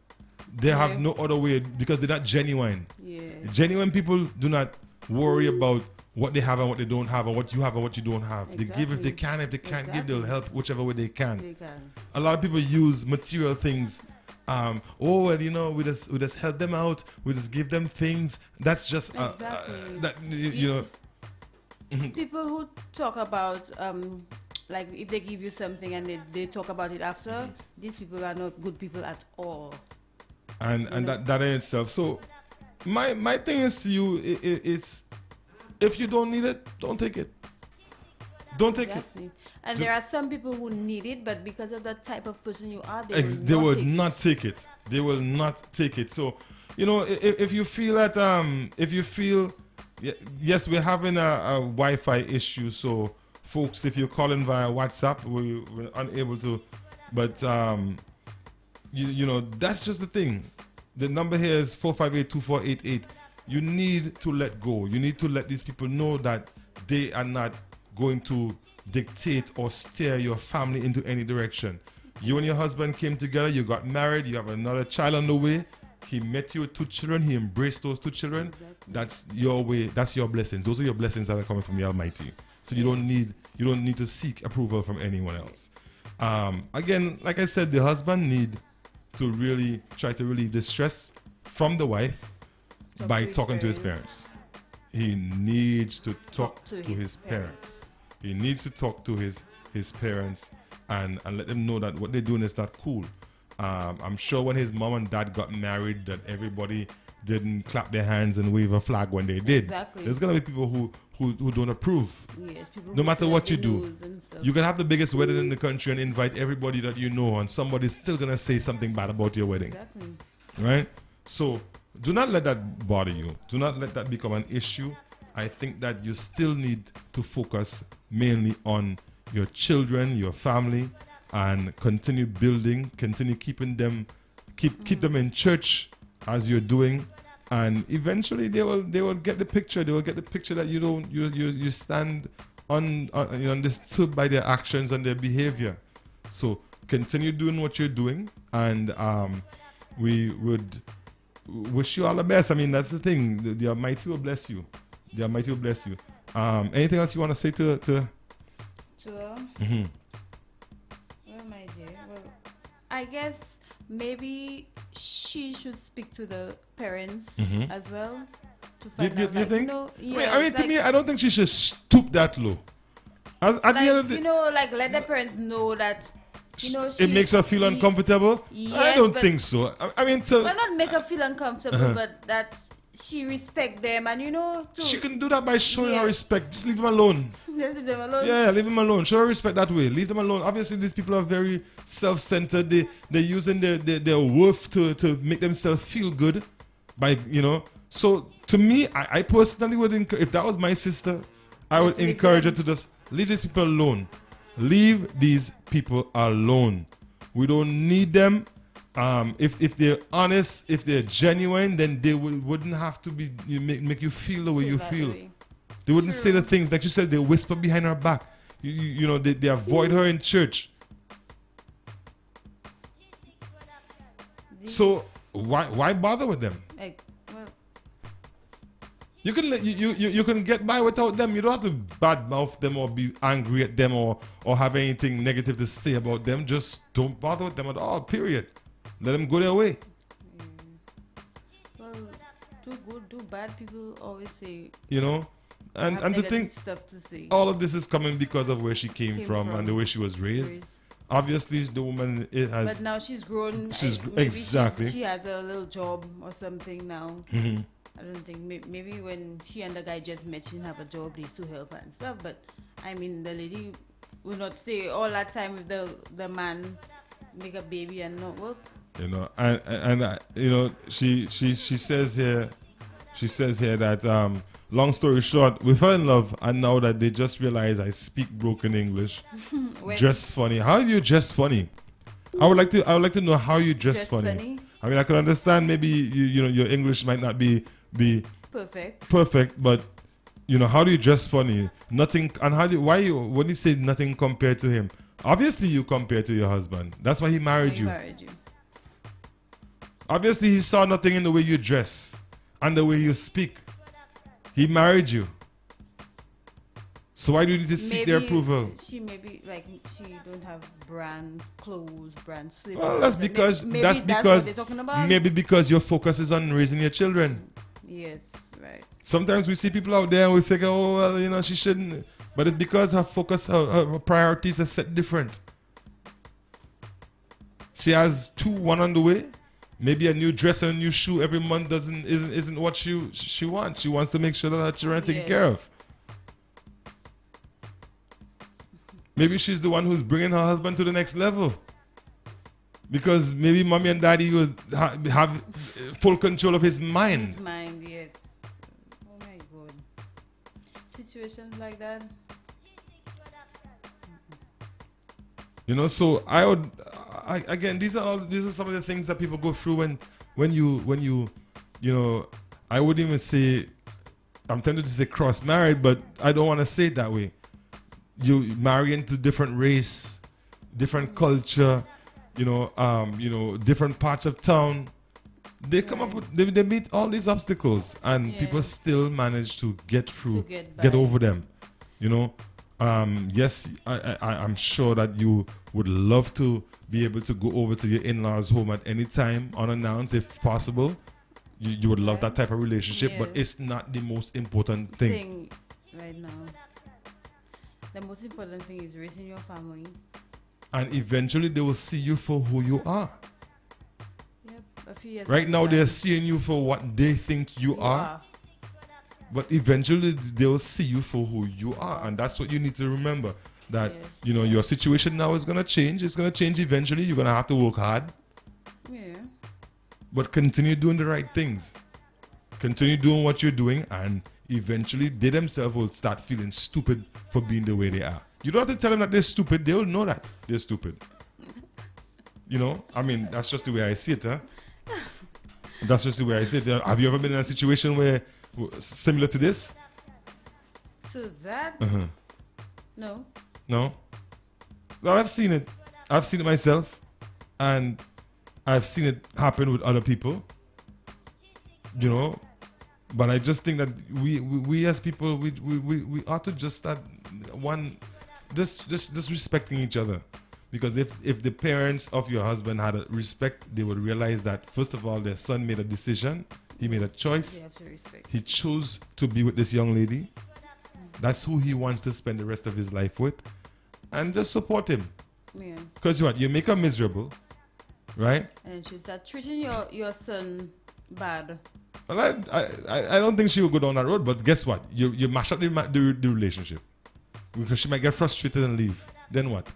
S2: They have no other way because they're not genuine.
S4: Yeah.
S2: Genuine people do not worry about what they have and what they don't have, and what you have and what you don't have. They give if they can. If they can't give, they'll help whichever way they can.
S4: They can.
S2: A lot of people use material things. We just help them out. We just give them things. That's just
S4: People who talk about like if they give you something and they talk about it after, these people are not good people at all.
S2: And that in itself. So my thing is to you, it's if you don't need it, don't take it. Don't take it.
S4: And there are some people who need it, but because of the type of person you are,
S2: They will not take it. They will not take it. So, you know, if you feel that, if you feel, yes, we're having a Wi-Fi issue. So, folks, if you're calling via WhatsApp, we're unable to. But you know, that's just the thing. The number here is 458-2488. You need to let go. You need to let these people know that they are not going to dictate or steer your family into any direction. You and your husband came together, you got married, you have another child on the way. He met you with 2 children, he embraced those 2 children. Exactly. That's your way, that's your blessings. Those are your blessings that are coming from the Almighty. So you don't need to seek approval from anyone else. Again, like I said, the husband need to really try to relieve the stress from the wife by talking to his parents. He needs to talk to his parents. He needs to talk to his parents and let them know that what they're doing is not cool. I'm sure when his mom and dad got married that everybody didn't clap their hands and wave a flag when they did. Exactly. There's going to be people who don't approve. Yes, people no matter what you do. You can have the biggest wedding in the country and invite everybody that you know, and somebody's still going to say something bad about your wedding. Exactly. Right? So do not let that bother you. Do not let that become an issue. I think that you still need to focus mainly on your children, your family, and continue building, continue keeping them, keep them in church as you're doing, and eventually they will get the picture. They will get the picture that you stand understood by their actions and their behavior. So continue doing what you're doing, and we would wish you all the best. I mean, that's the thing. The Almighty will bless you. The Almighty will bless you. Anything else you want to say to
S4: her? Well, my dear, I guess maybe she should speak to the parents as well to find out. You think?
S2: I mean, to me, I don't think she should stoop that low. At the end of the,
S4: let the parents know that.
S2: It makes her feel uncomfortable. Yes, I don't think so. I mean,
S4: not make her feel uncomfortable, but that she respect them, and
S2: she can do that by showing her respect. Just leave them alone.
S4: Just leave them alone.
S2: Yeah, leave them alone. Show her respect that way. Leave them alone. Obviously, these people are very self-centered. They're using their worth to make themselves feel good, by So to me, I personally would encourage. If that was my sister, I would encourage her to just leave these people alone. Leave these people alone. We don't need them. If they're honest, if they're genuine, then they wouldn't have to be make you feel the way you feel. They wouldn't say the things like you said. They whisper behind her back. They avoid her in church. So why bother with them? You can get by without them. You don't have to badmouth them or be angry at them or have anything negative to say about them. Just don't bother with them at all. Period. Let them go their way.
S4: Well, do good, do bad. People always say.
S2: And to think
S4: stuff to say.
S2: All of this is coming because of where she came from and the way she was raised. Obviously, the woman has.
S4: But now she's grown.
S2: Exactly.
S4: She has a little job or something now. I don't think maybe when she and the guy just met, she didn't have a job. They used to help her and stuff. But I mean, the lady will not stay all that time with the man, make a baby and not work. She says here that long story short, we fell in love, and now that they just realize I speak broken English, dress funny. How are you dress funny? I would like to know how you dress funny. I mean, I can understand maybe your English might not be perfect, but how do you dress funny? Nothing. And when you say nothing compared to him? Obviously, you compare to your husband. That's why he married you. Obviously, he saw nothing in the way you dress and the way you speak. He married you. So why do you need to seek their approval? She don't have brand clothes, brand slippers.
S2: Well, that's because that's what they're talking about. Maybe because your focus is on raising your children.
S4: Yes, right.
S2: Sometimes we see people out there and we figure, oh well, she shouldn't. But it's because her focus, her priorities are set different. She has one on the way. Maybe a new dress and a new shoe every month isn't what she wants. She wants to make sure that her children are taken care of. Maybe she's the one who's bringing her husband to the next level. Because maybe mommy and daddy have full control of his mind.
S6: His mind, yes. Oh my God. Situations like that.
S2: You know, so again, these are some of the things that people go through when you know, I wouldn't even say, I'm tempted to say cross married, but I don't want to say it that way. You marry into different race, different culture, you know, different parts of town. They come up with, they meet all these obstacles, and people still manage to get through, get over them. You know, yes, I'm sure that you would love to be able to go over to your in-laws' home at any time, unannounced, if possible. You would love that type of relationship, but it's not the most important thing
S6: right now. The most important thing is raising your family.
S2: And eventually they will see you for who you are.
S6: Yep, a few years
S2: right now they're seeing you for what they think you are. But eventually they will see you for who you are. And that's what you need to remember. That, you know, your situation now is going to change. It's going to change eventually. You're going to have to work hard.
S6: Yeah.
S2: But continue doing the right things. Continue doing what you're doing, and eventually they themselves will start feeling stupid for being the way they are. You don't have to tell them that they're stupid. They will know that they're stupid. You know? I mean, that's just the way I see it, huh? That's just the way I see it. Have you ever been in a situation where similar to this?
S6: So that? No.
S2: No? Well, I've seen it. I've seen it myself. And I've seen it happen with other people. You know? But I just think that we as people, we ought to just start just respecting each other. Because if the parents of your husband had a respect, they would realize that, first of all, their son made a decision. He made a choice. He chose to be with this young lady. That's who he wants to spend the rest of his life with. And just support him.
S6: Yeah.
S2: Because what? You make her miserable. Right?
S6: And she start treating your son bad.
S2: Well, I don't think she will go down that road. But guess what? You mash up the relationship. Because she might get frustrated and leave. Then what?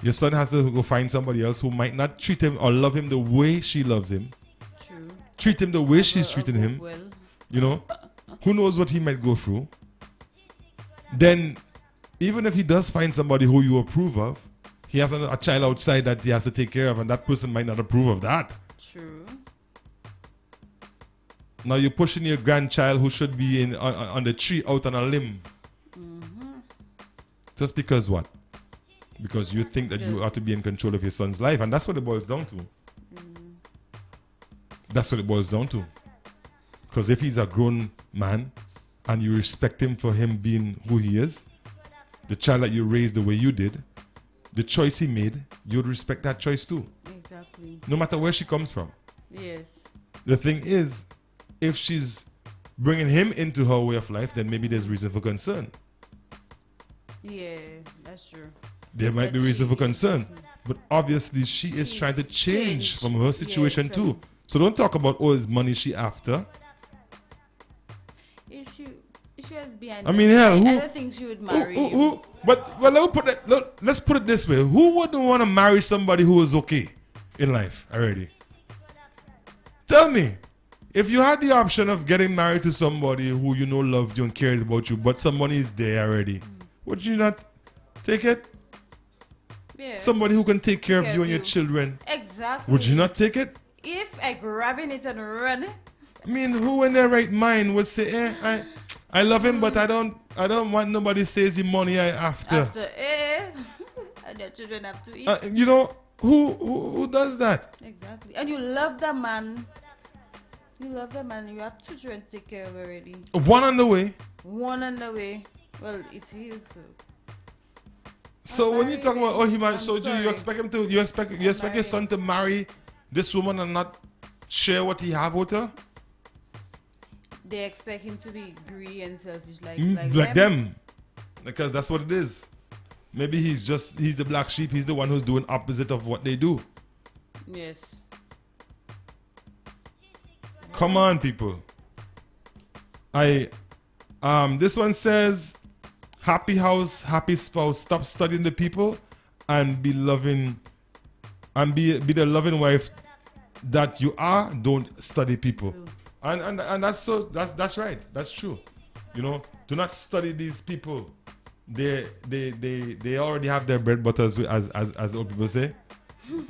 S2: Your son has to go find somebody else who might not treat him or love him the way she loves him.
S6: True.
S2: Treat him the way she's treating him.
S6: Well.
S2: You know? Who knows what he might go through? Then, even if he does find somebody who you approve of, he has a child outside that he has to take care of, and that person might not approve of that.
S6: True.
S2: Now you're pushing your grandchild who should be on the tree out on a limb. Just because what? Because you think that you ought to be in control of your son's life, and that's what it boils down to. That's what it boils down to. Because if he's a grown man and you respect him for him being who he is, the child that you raised the way you did, the choice he made, you would respect that choice too.
S6: Exactly.
S2: No matter where she comes from.
S6: Yes.
S2: The thing is, if she's bringing him into her way of life, then maybe there's reason for concern.
S6: Yeah, that's true.
S2: There might be reason for concern. But obviously she is trying to change from her situation too. So don't talk about, oh, it's money she after.
S6: If she was behind,
S2: I mean, hell,
S6: I don't think she would marry you.
S2: But let's put it this way. Who wouldn't want to marry somebody who is okay in life already? Tell me. If you had the option of getting married to somebody who you know loved you and cared about you, but some money is there already, would you not take it?
S6: Yeah.
S2: Somebody who can take care of you and your children.
S6: Exactly.
S2: Would you not take it?
S6: If I grabbing it and run.
S2: I mean, who in their right mind would say, I love him, but I don't want nobody says the money I after.
S6: And your children have to eat.
S2: You know, who does that?
S6: Exactly. And you love that man. You love that man. You have two children to take care of already.
S2: One on the way.
S6: One on the way. Well, it is.
S2: So when you talk about, oh, he might, so do
S6: sorry.
S2: you expect him to, you expect your son to marry this woman and not share what he have with her?
S6: They expect him to be greedy and selfish
S2: like them. Because that's what it is. Maybe he's the black sheep. He's the one who's doing opposite of what they do.
S6: Yes.
S2: Come on, people. This one says, happy house, happy spouse. Stop studying the people and be loving and be the loving wife that you are. Don't study people. And that's right. That's true. You know, do not study these people. They already have their bread butters, as old people say.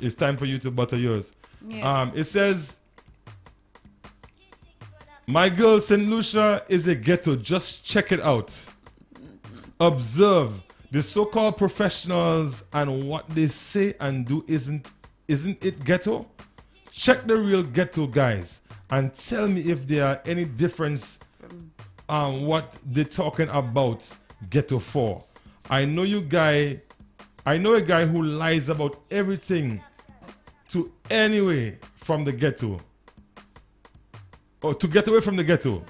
S2: It's time for you to butter yours.
S6: Yes.
S2: It says, my girl, St. Lucia is a ghetto. Just check it out. Observe the so-called professionals and what they say and do. Isn't it ghetto? Check the real ghetto guys and tell me if there are any difference what they're talking about ghetto for. I know a guy who lies about everything to anyway from the ghetto, or to get away from the ghetto.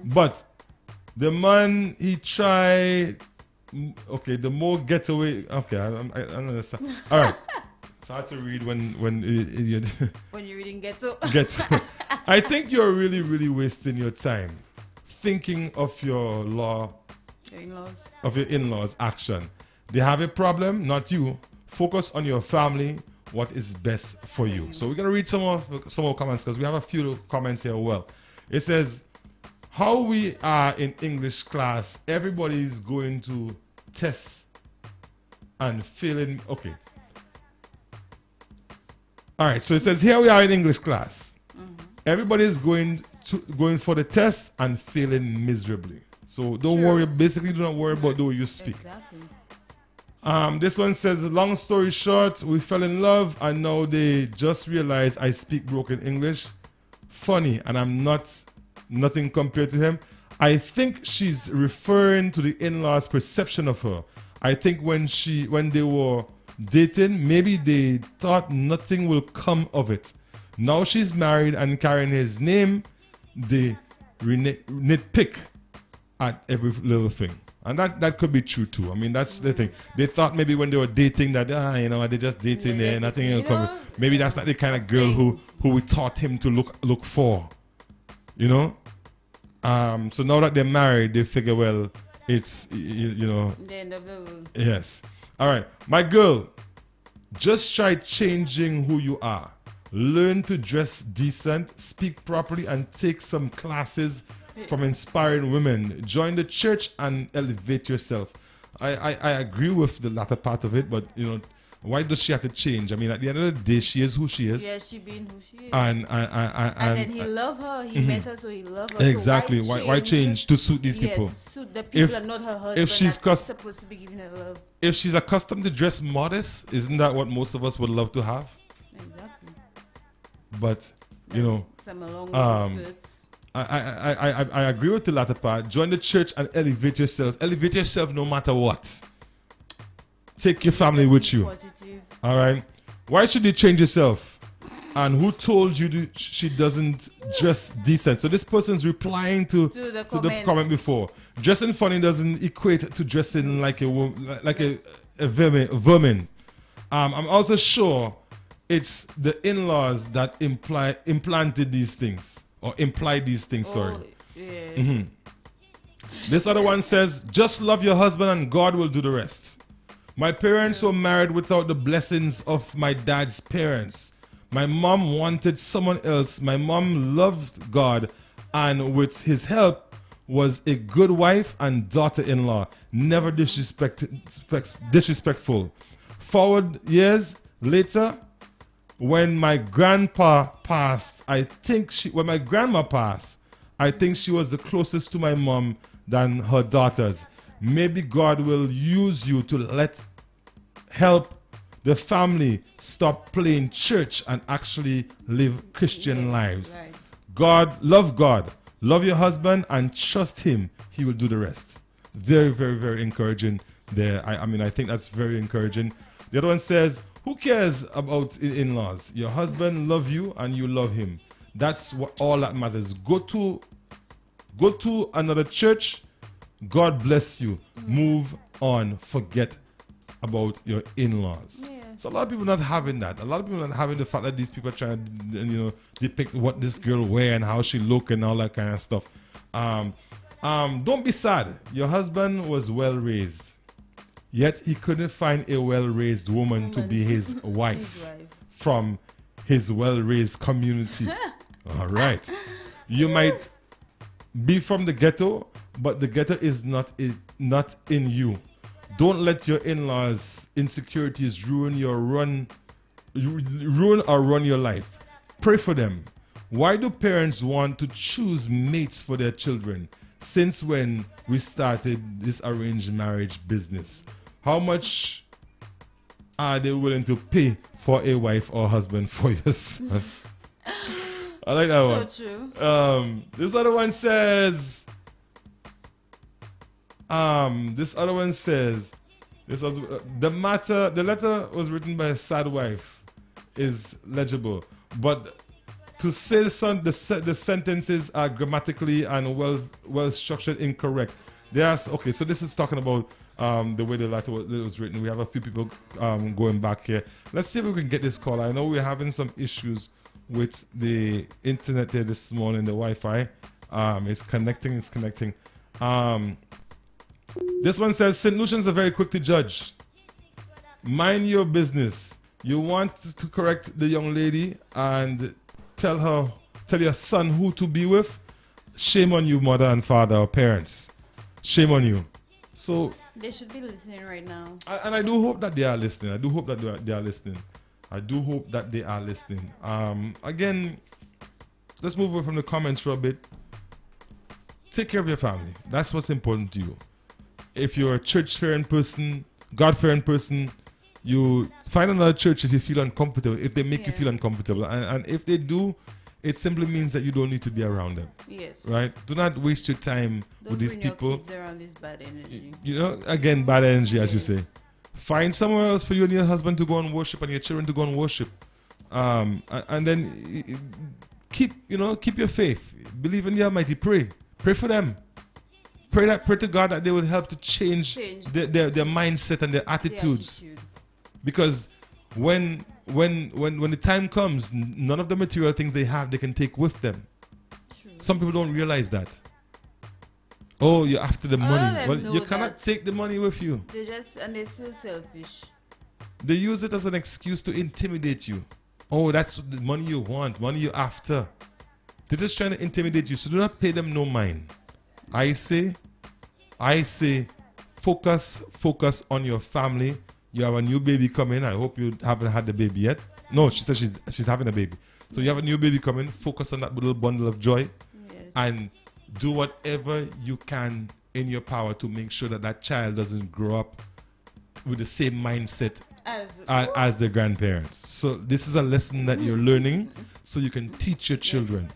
S2: But the man he tried, okay, the more getaway. Okay, I understand. All right, it's hard to read when you
S6: When you're reading ghetto.
S2: ghetto. I think you're really wasting your time thinking of your
S6: In-laws.
S2: of your in-laws' action. They have a problem, not you. Focus on your family, what is best for you. So we're gonna read some more comments because we have a few comments here. Well, it says, how we are in English class, everybody is going to test and failing. Okay. All right. So it says, here we are in English class. Everybody is going for the test and failing miserably. So don't worry. Basically, do not worry about the way you speak.
S6: Exactly.
S2: This one says, long story short, we fell in love and now they just realized I speak broken English. Funny, and I'm nothing compared to him. I think she's referring to the in-laws' perception of her. I think when they were dating, maybe they thought nothing will come of it. Now she's married and carrying his name, they nitpick at every little thing. And that could be true too. I mean, that's the thing. They thought maybe when they were dating that, they're just dating there, nothing will come. Maybe that's not the kind of girl who we taught him to look for. You know? So now that they're married, they figure, well, it's,
S6: The end of the road.
S2: yes. All right. My girl, just try changing who you are. Learn to dress decent, speak properly, and take some classes from inspiring women. Join the church and elevate yourself. I agree with the latter part of it, but why does she have to change? I mean, at the end of the day, she is who she is.
S6: Yeah, she being who she is.
S2: And
S6: then he loved her. He met her, so he loved her.
S2: Exactly.
S6: So
S2: why change to suit these people?
S6: To suit the people and not her husband.
S2: If she's
S6: supposed to be giving her love.
S2: If she's accustomed to dress modest, isn't that what most of us would love to have?
S6: Exactly.
S2: But
S6: some long skirts.
S2: I agree with the latter part. Join the church and elevate yourself. Elevate yourself no matter what. Take your family with you.
S6: Positive.
S2: All right. Why should you change yourself? And who told you she doesn't dress decent? So this person's replying to the comment before. Dressing funny doesn't equate to dressing like a vermin. I'm also sure it's the in-laws that implanted these things or implied these things. Sorry.
S6: Yeah.
S2: This other one says, just love your husband and God will do the rest. My parents were married without the blessings of my dad's parents. My mom wanted someone else. My mom loved God and with his help was a good wife and daughter-in-law. Never disrespectful. Forward years later, when my grandpa passed, when my grandma passed, I think she was the closest to my mom than her daughters. Maybe God will use you to help the family stop playing church and actually live Christian lives.
S6: Right.
S2: Love your husband and trust him. He will do the rest. Very, very, very encouraging there. I think that's very encouraging. The other one says, who cares about in-laws? Your husband loves you and you love him. That's all that matters. Go to another church. God bless you. Move on. Forget about your in-laws.
S6: Yeah.
S2: So a lot of people not having that. A lot of people not having the fact that these people are trying to depict what this girl wear and how she look and all that kind of stuff. Don't be sad. Your husband was well raised, yet he couldn't find a well-raised woman to be his wife. from his well-raised community. All right. You might be from the ghetto, but the ghetto is not in you. Don't let your in-laws' insecurities ruin or run your life. Pray for them. Why do parents want to choose mates for their children? Since when we started this arranged marriage business? How much are they willing to pay for a wife or husband for your son? I like that one.
S6: So true.
S2: This other one says, this was the letter was written by a sad wife is legible, but to say the sentences are grammatically and well structured incorrect. Okay, so this is talking about the way the letter was written. We have a few people going back here. Let's see if we can get this call. I know we're having some issues with the internet there this morning, the Wi-Fi. It's connecting. This one says, St. Lucians are very quick to judge. Mind your business. You want to correct the young lady and tell your son who to be with? Shame on you, mother and father or parents. Shame on you. So
S6: They should be listening right now.
S2: and I do hope that they are listening. Again, let's move away from the comments for a bit. Take care of your family. That's what's important to you. If you're a church-fearing person, God-fearing person, you find another church if you feel uncomfortable, if they make you feel uncomfortable. And if they do, it simply means that you don't need to be around them.
S6: Yes.
S2: Right? Do not waste your time with these people.
S6: Don't bring your kids around this bad energy.
S2: You know, again, bad energy, as you say. Find somewhere else for you and your husband to go and worship and your children to go and worship. And then keep your faith. Believe in the Almighty. Pray for them. Pray to God that they will help to change their mindset and their attitudes. Because when the time comes, none of the material things they have they can take with them.
S6: True.
S2: Some people don't realize that. Oh, you're after the money. Well, you cannot
S6: that.
S2: Take the money with you.
S6: They're still selfish.
S2: They use it as an excuse to intimidate you. Oh, that's the money you want, money you're after. They're just trying to intimidate you, so do not pay them no mind. I say, focus on your family. You have a new baby coming. I hope you haven't had the baby yet. No, she said she's having a baby. So you have a new baby coming. Focus on that little bundle of joy.
S6: Yes.
S2: And do whatever you can in your power to make sure that child doesn't grow up with the same mindset as the grandparents. So this is a lesson that you're learning so you can teach your children.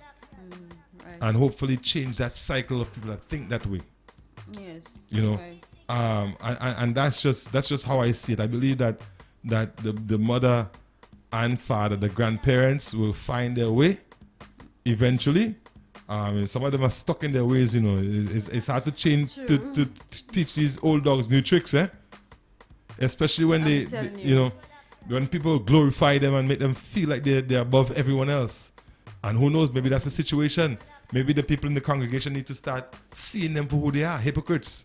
S6: Right.
S2: And hopefully change that cycle of people that think that way.
S6: Yes.
S2: You know,
S6: Right.
S2: and that's just how I see it. I believe that the mother and father, the grandparents, will find their way eventually. Some of them are stuck in their ways. You know, it's hard to change to teach these old dogs new tricks, eh? Especially when when people glorify them and make them feel like they're above everyone else. And who knows, maybe that's the situation. Maybe the people in the congregation need to start seeing them for who they are, hypocrites.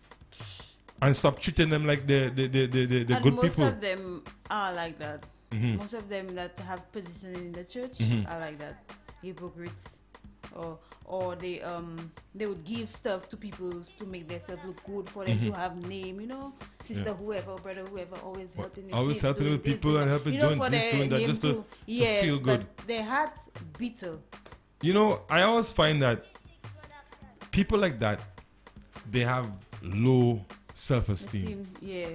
S2: And stop treating them like the good
S6: most
S2: people.
S6: Most of them are like that.
S2: Mm-hmm.
S6: Most of them that have position in the church are like that. Hypocrites. Or they would give stuff to people to make themselves look good, for them to have name, sister whoever, brother whoever, always helping you.
S2: Always helping with people and helping doing that just to feel good.
S6: But their hearts bitter.
S2: I always find that people like that, they have low self-esteem.
S6: Yeah,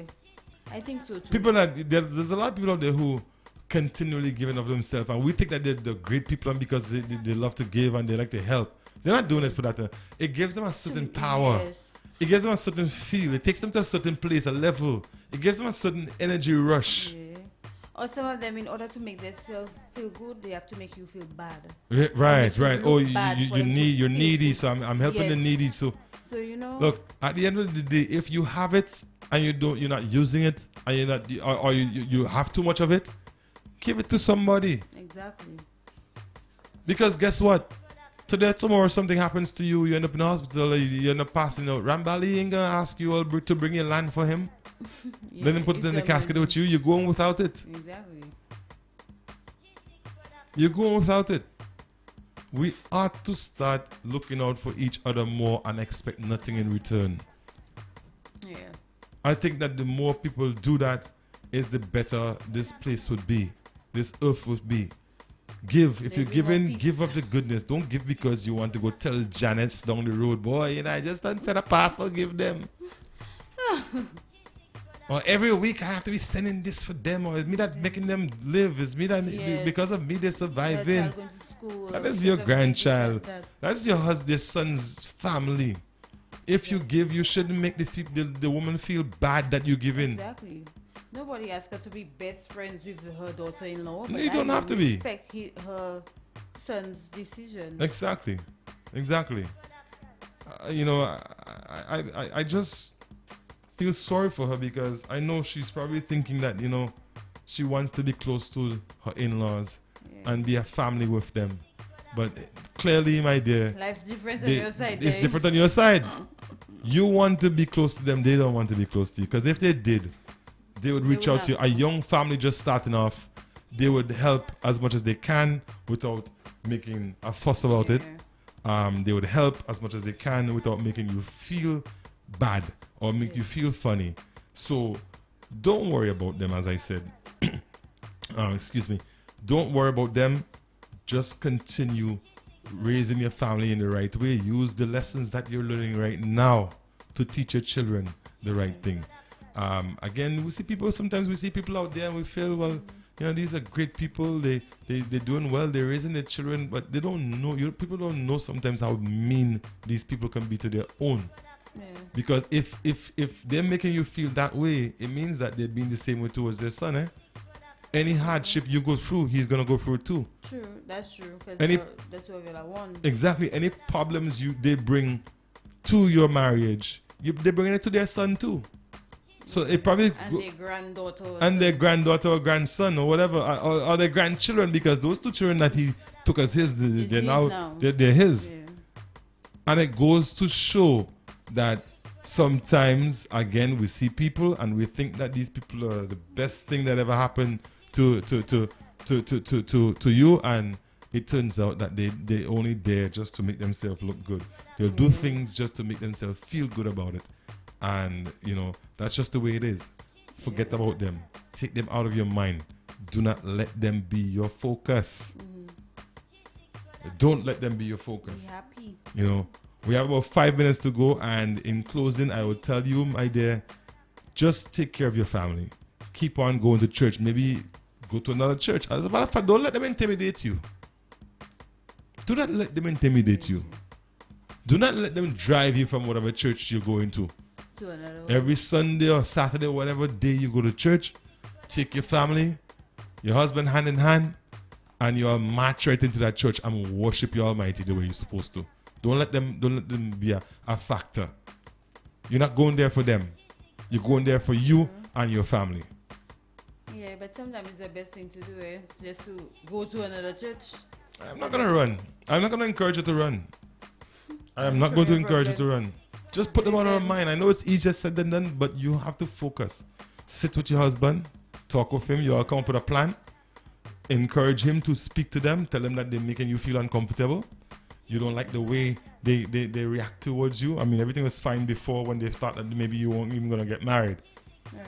S6: I think so too.
S2: People there's a lot of people out there who continually giving of themselves, and we think that they're great people and because they love to give and they like to help. They're not doing it for that. It gives them a certain power.
S6: Yes.
S2: It gives them a certain feel. It takes them to a certain place, a level. It gives them a certain energy rush.
S6: Yeah. Or some of them, in order to make themselves feel good, they have to make you feel bad.
S2: Right. Oh,
S6: you're
S2: needy, so I'm helping the needy. So look, at the end of the day, if you have it and you're not using it, and you're not, or you have too much of it, give it to somebody.
S6: Exactly.
S2: Because guess what? Today, tomorrow, something happens to you. You end up in the hospital. You end up passing out. Rambali ain't gonna ask you all to bring your land for him. Let him put it in the casket with you. You're going without it.
S6: Exactly.
S2: You go on without it. We ought to start looking out for each other more and expect nothing in return.
S6: Yeah.
S2: I think that the more people do that, is the better this place would be. This earth would be. Give. If
S6: There'll
S2: you're
S6: be more
S2: giving,
S6: peace.
S2: give up the goodness. Don't give because you want to go tell Janet's down the road, boy, you know, I just don't send a parcel, give them. Or every week I have to be sending this for them, or it's me that making them live. It's me that
S6: Yes.
S2: because of me they're
S6: Your
S2: surviving.
S6: child going to school,
S2: That
S6: or
S2: is your
S6: something like
S2: grandchild.
S6: that.
S2: That's your husband, your son's family. If you give, you shouldn't make the woman feel bad that you give in.
S6: Exactly. Nobody asked her to be best friends with her daughter-in-law.
S2: No,
S6: but
S2: you don't
S6: I
S2: have to be.
S6: respect her son's decision.
S2: Exactly. You know, I just feel sorry for her because I know she's probably thinking that, you know, she wants to be close to her in-laws and be a family with them. But clearly, my dear,
S6: Life's different on your side.
S2: it's
S6: Dave.
S2: different on your side. You want to be close to them, they don't want to be close to you. Because if they did, they would reach
S6: would
S2: out to you.
S6: have
S2: A
S6: to.
S2: young family just starting off, they would help as much as they can without making a fuss about it. They would help as much as they can without making you feel bad or make you feel funny. So don't worry about them, as I said. Excuse me. Don't worry about them. Just continue raising your family in the right way. Use the lessons that you're learning right now to teach your children the right thing. Again, sometimes we see people out there and we feel, well, you know, these are great people. They're doing well. They're raising their children, but they don't know. People don't know sometimes how mean these people can be to their own.
S6: Yeah.
S2: Because if they're making you feel that way, it means that they're being the same way towards their son. Any hardship you go through, he's gonna go through it too.
S6: True, that's true. Because
S2: Any-
S6: the two of you are one.
S2: Exactly. Any problems they bring to your marriage, they bring it to their son too. So it probably
S6: And their granddaughter.
S2: and their granddaughter or grandson or whatever, or their grandchildren, because those two children that he took as his, they're
S6: his
S2: now
S6: now.
S2: they're his.
S6: Yeah.
S2: And it goes to show that sometimes, again, we see people and we think that these people are the best thing that ever happened to you, and it turns out that they only there just to make themselves look good. They'll do things just to make themselves feel good about it. And, you know, that's just the way it is. Forget about them. Take them out of your mind. Do not let them be your focus. Don't let them be your focus.
S6: Be happy.
S2: You know, we have about 5 minutes to go, and in closing, I will tell you, my dear, just take care of your family. Keep on going to church. Maybe go to another church. As a matter of fact, don't let them intimidate you. Do not let them intimidate you. Do not let them drive you from whatever church you're going to.
S6: To another one.
S2: Every Sunday or Saturday, whatever day you go to church, take your family, your husband hand in hand, and you'll march right into that church and worship your Almighty the way you're supposed to. Don't let them be a factor. You're not going there for them. You're going there for you and your family.
S6: Yeah, but sometimes it's the best thing to do, just to go to another church.
S2: I'm not gonna run. I'm not gonna encourage you to run. I am not
S6: Sure,
S2: going to
S6: your
S2: encourage you to
S6: problem.
S2: run. Just put them out of your mind. I know it's easier said than done, but you have to focus. Sit with your husband, talk with him. You all come up with a plan. Encourage him to speak to them. Tell them that they're making you feel uncomfortable. You don't like the way they react towards you. I mean, everything was fine before when they thought that maybe you weren't even gonna get married.
S6: Right.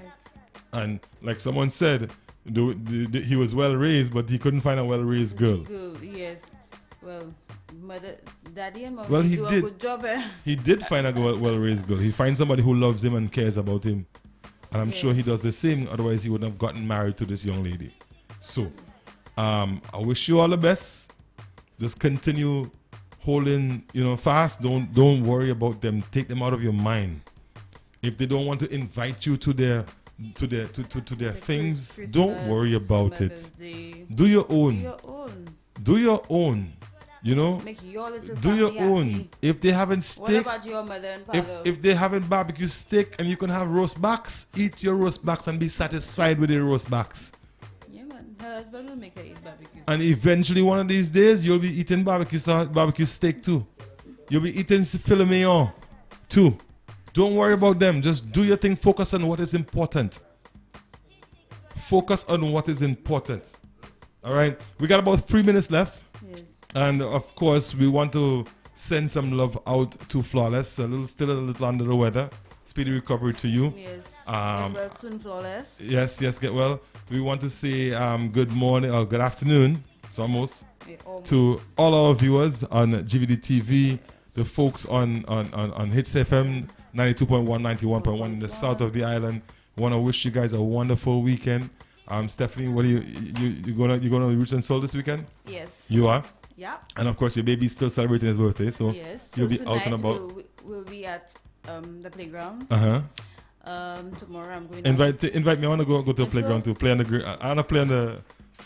S2: And like someone said, he was well raised, but he couldn't find a well raised girl.
S6: Good, yes. Well, daddy and mommy
S2: Well, he
S6: do
S2: did.
S6: a good job.
S2: He did find a well raised girl. He finds somebody who loves him and cares about him. And I'm sure he does the same, otherwise he wouldn't have gotten married to this young lady. So, I wish you all the best. Just continue holding, fast. Don't worry about them. Take them out of your mind. If they don't want to invite you to their things, don't worry about it. Do your own. Do your own.
S6: Make your little
S2: Do your
S6: family
S2: own.
S6: happy.
S2: If they haven't
S6: What
S2: steak,
S6: about your mother and father?
S2: if they haven't barbecue steak and you can have roast backs, eat your roast backs and be satisfied with your roast backs.
S6: Yeah, man. Her husband will make her eat barbecue.
S2: And eventually one of these days you'll be eating barbecue steak too. You'll be eating filet mignon too. Don't worry about them. Just do your thing. Focus on what is important. Focus on what is important. All right. We got about 3 minutes left.
S6: Yes.
S2: And of course, we want to send some love out to Flawless. Still a little under the weather. Speedy recovery to you.
S6: Yes.
S2: Um,
S6: Get well soon, Flawless.
S2: Yes, get well. We want to say good morning or good afternoon. It's almost.
S6: Yeah, almost.
S2: To all our viewers on GVD TV, the folks on Hits FM 92.1, 91.1 in the south of the island. Want to wish you guys a wonderful weekend. Stephanie, what are you gonna reach and soul this weekend?
S6: Yes.
S2: You are,
S6: Yeah.
S2: and of course your baby's still celebrating his birthday, so
S6: Yes.
S2: you'll
S6: So
S2: be out and
S6: tonight
S2: about.
S6: We'll be at the playground. Tomorrow I'm going.
S2: Invite me. I want to go to the
S6: Let's
S2: playground
S6: go.
S2: to play on the. I want to play on the.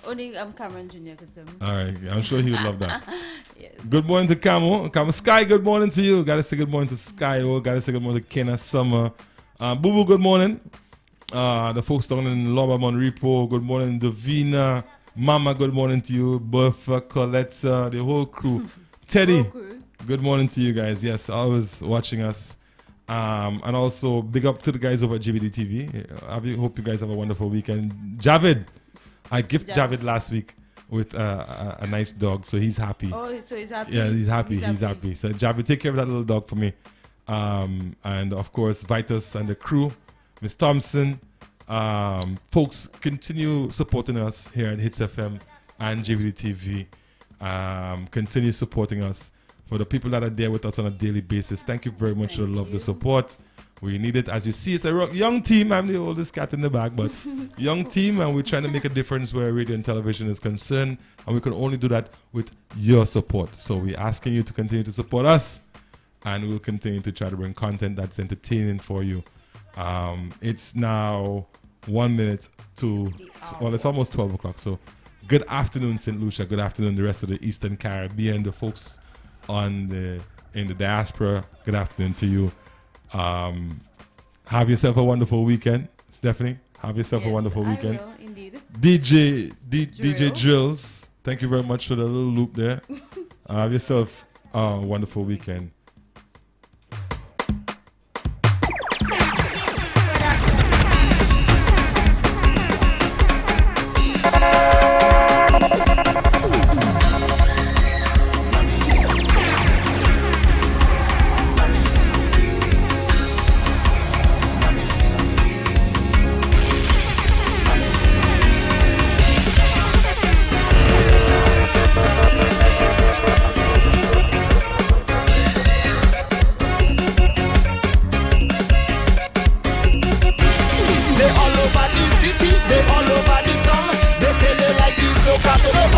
S6: Only Cameron Jr. could come.
S2: All right, I'm sure he would love that.
S6: Yes.
S2: Good morning to Camo. Sky, good morning to you. Gotta say good morning to Sky. Gotta say good morning to Kenna Summer. Boo Boo, good morning. The folks down in Lobermont Repo, good morning. Davina, Mama, good morning to you. Buffa, Colette, the whole crew. Teddy,
S6: Okay.
S2: good morning to you guys. Yes, always watching us. And also, big up to the guys over at GBD TV. Hope you guys have a wonderful weekend. Javid, I gifted Javid last week with a nice dog, so he's happy.
S6: Oh, so he's happy.
S2: Yeah, he's happy. So Javid, take care of that little dog for me. And of course, Vitus and the crew, Miss Thompson. Folks, continue supporting us here at Hits FM and GVD TV. Continue supporting us. For the people that are there with us on a daily basis, thank you very much for the love, the support. We need it. As you see, it's a young team. I'm the oldest cat in the bag, but young team, and we're trying to make a difference where radio and television is concerned, and we can only do that with your support. So we're asking you to continue to support us, and we'll continue to try to bring content that's entertaining for you. It's now 1 minute to well, it's almost 12 o'clock. So good afternoon, St. Lucia. Good afternoon, the rest of the Eastern Caribbean, the folks in the diaspora. Good afternoon to you. Have yourself a wonderful weekend, Stephanie. Have yourself a wonderful weekend.
S6: I will, indeed.
S2: DJ Drills, thank you very much for the little loop there. Have yourself a wonderful weekend.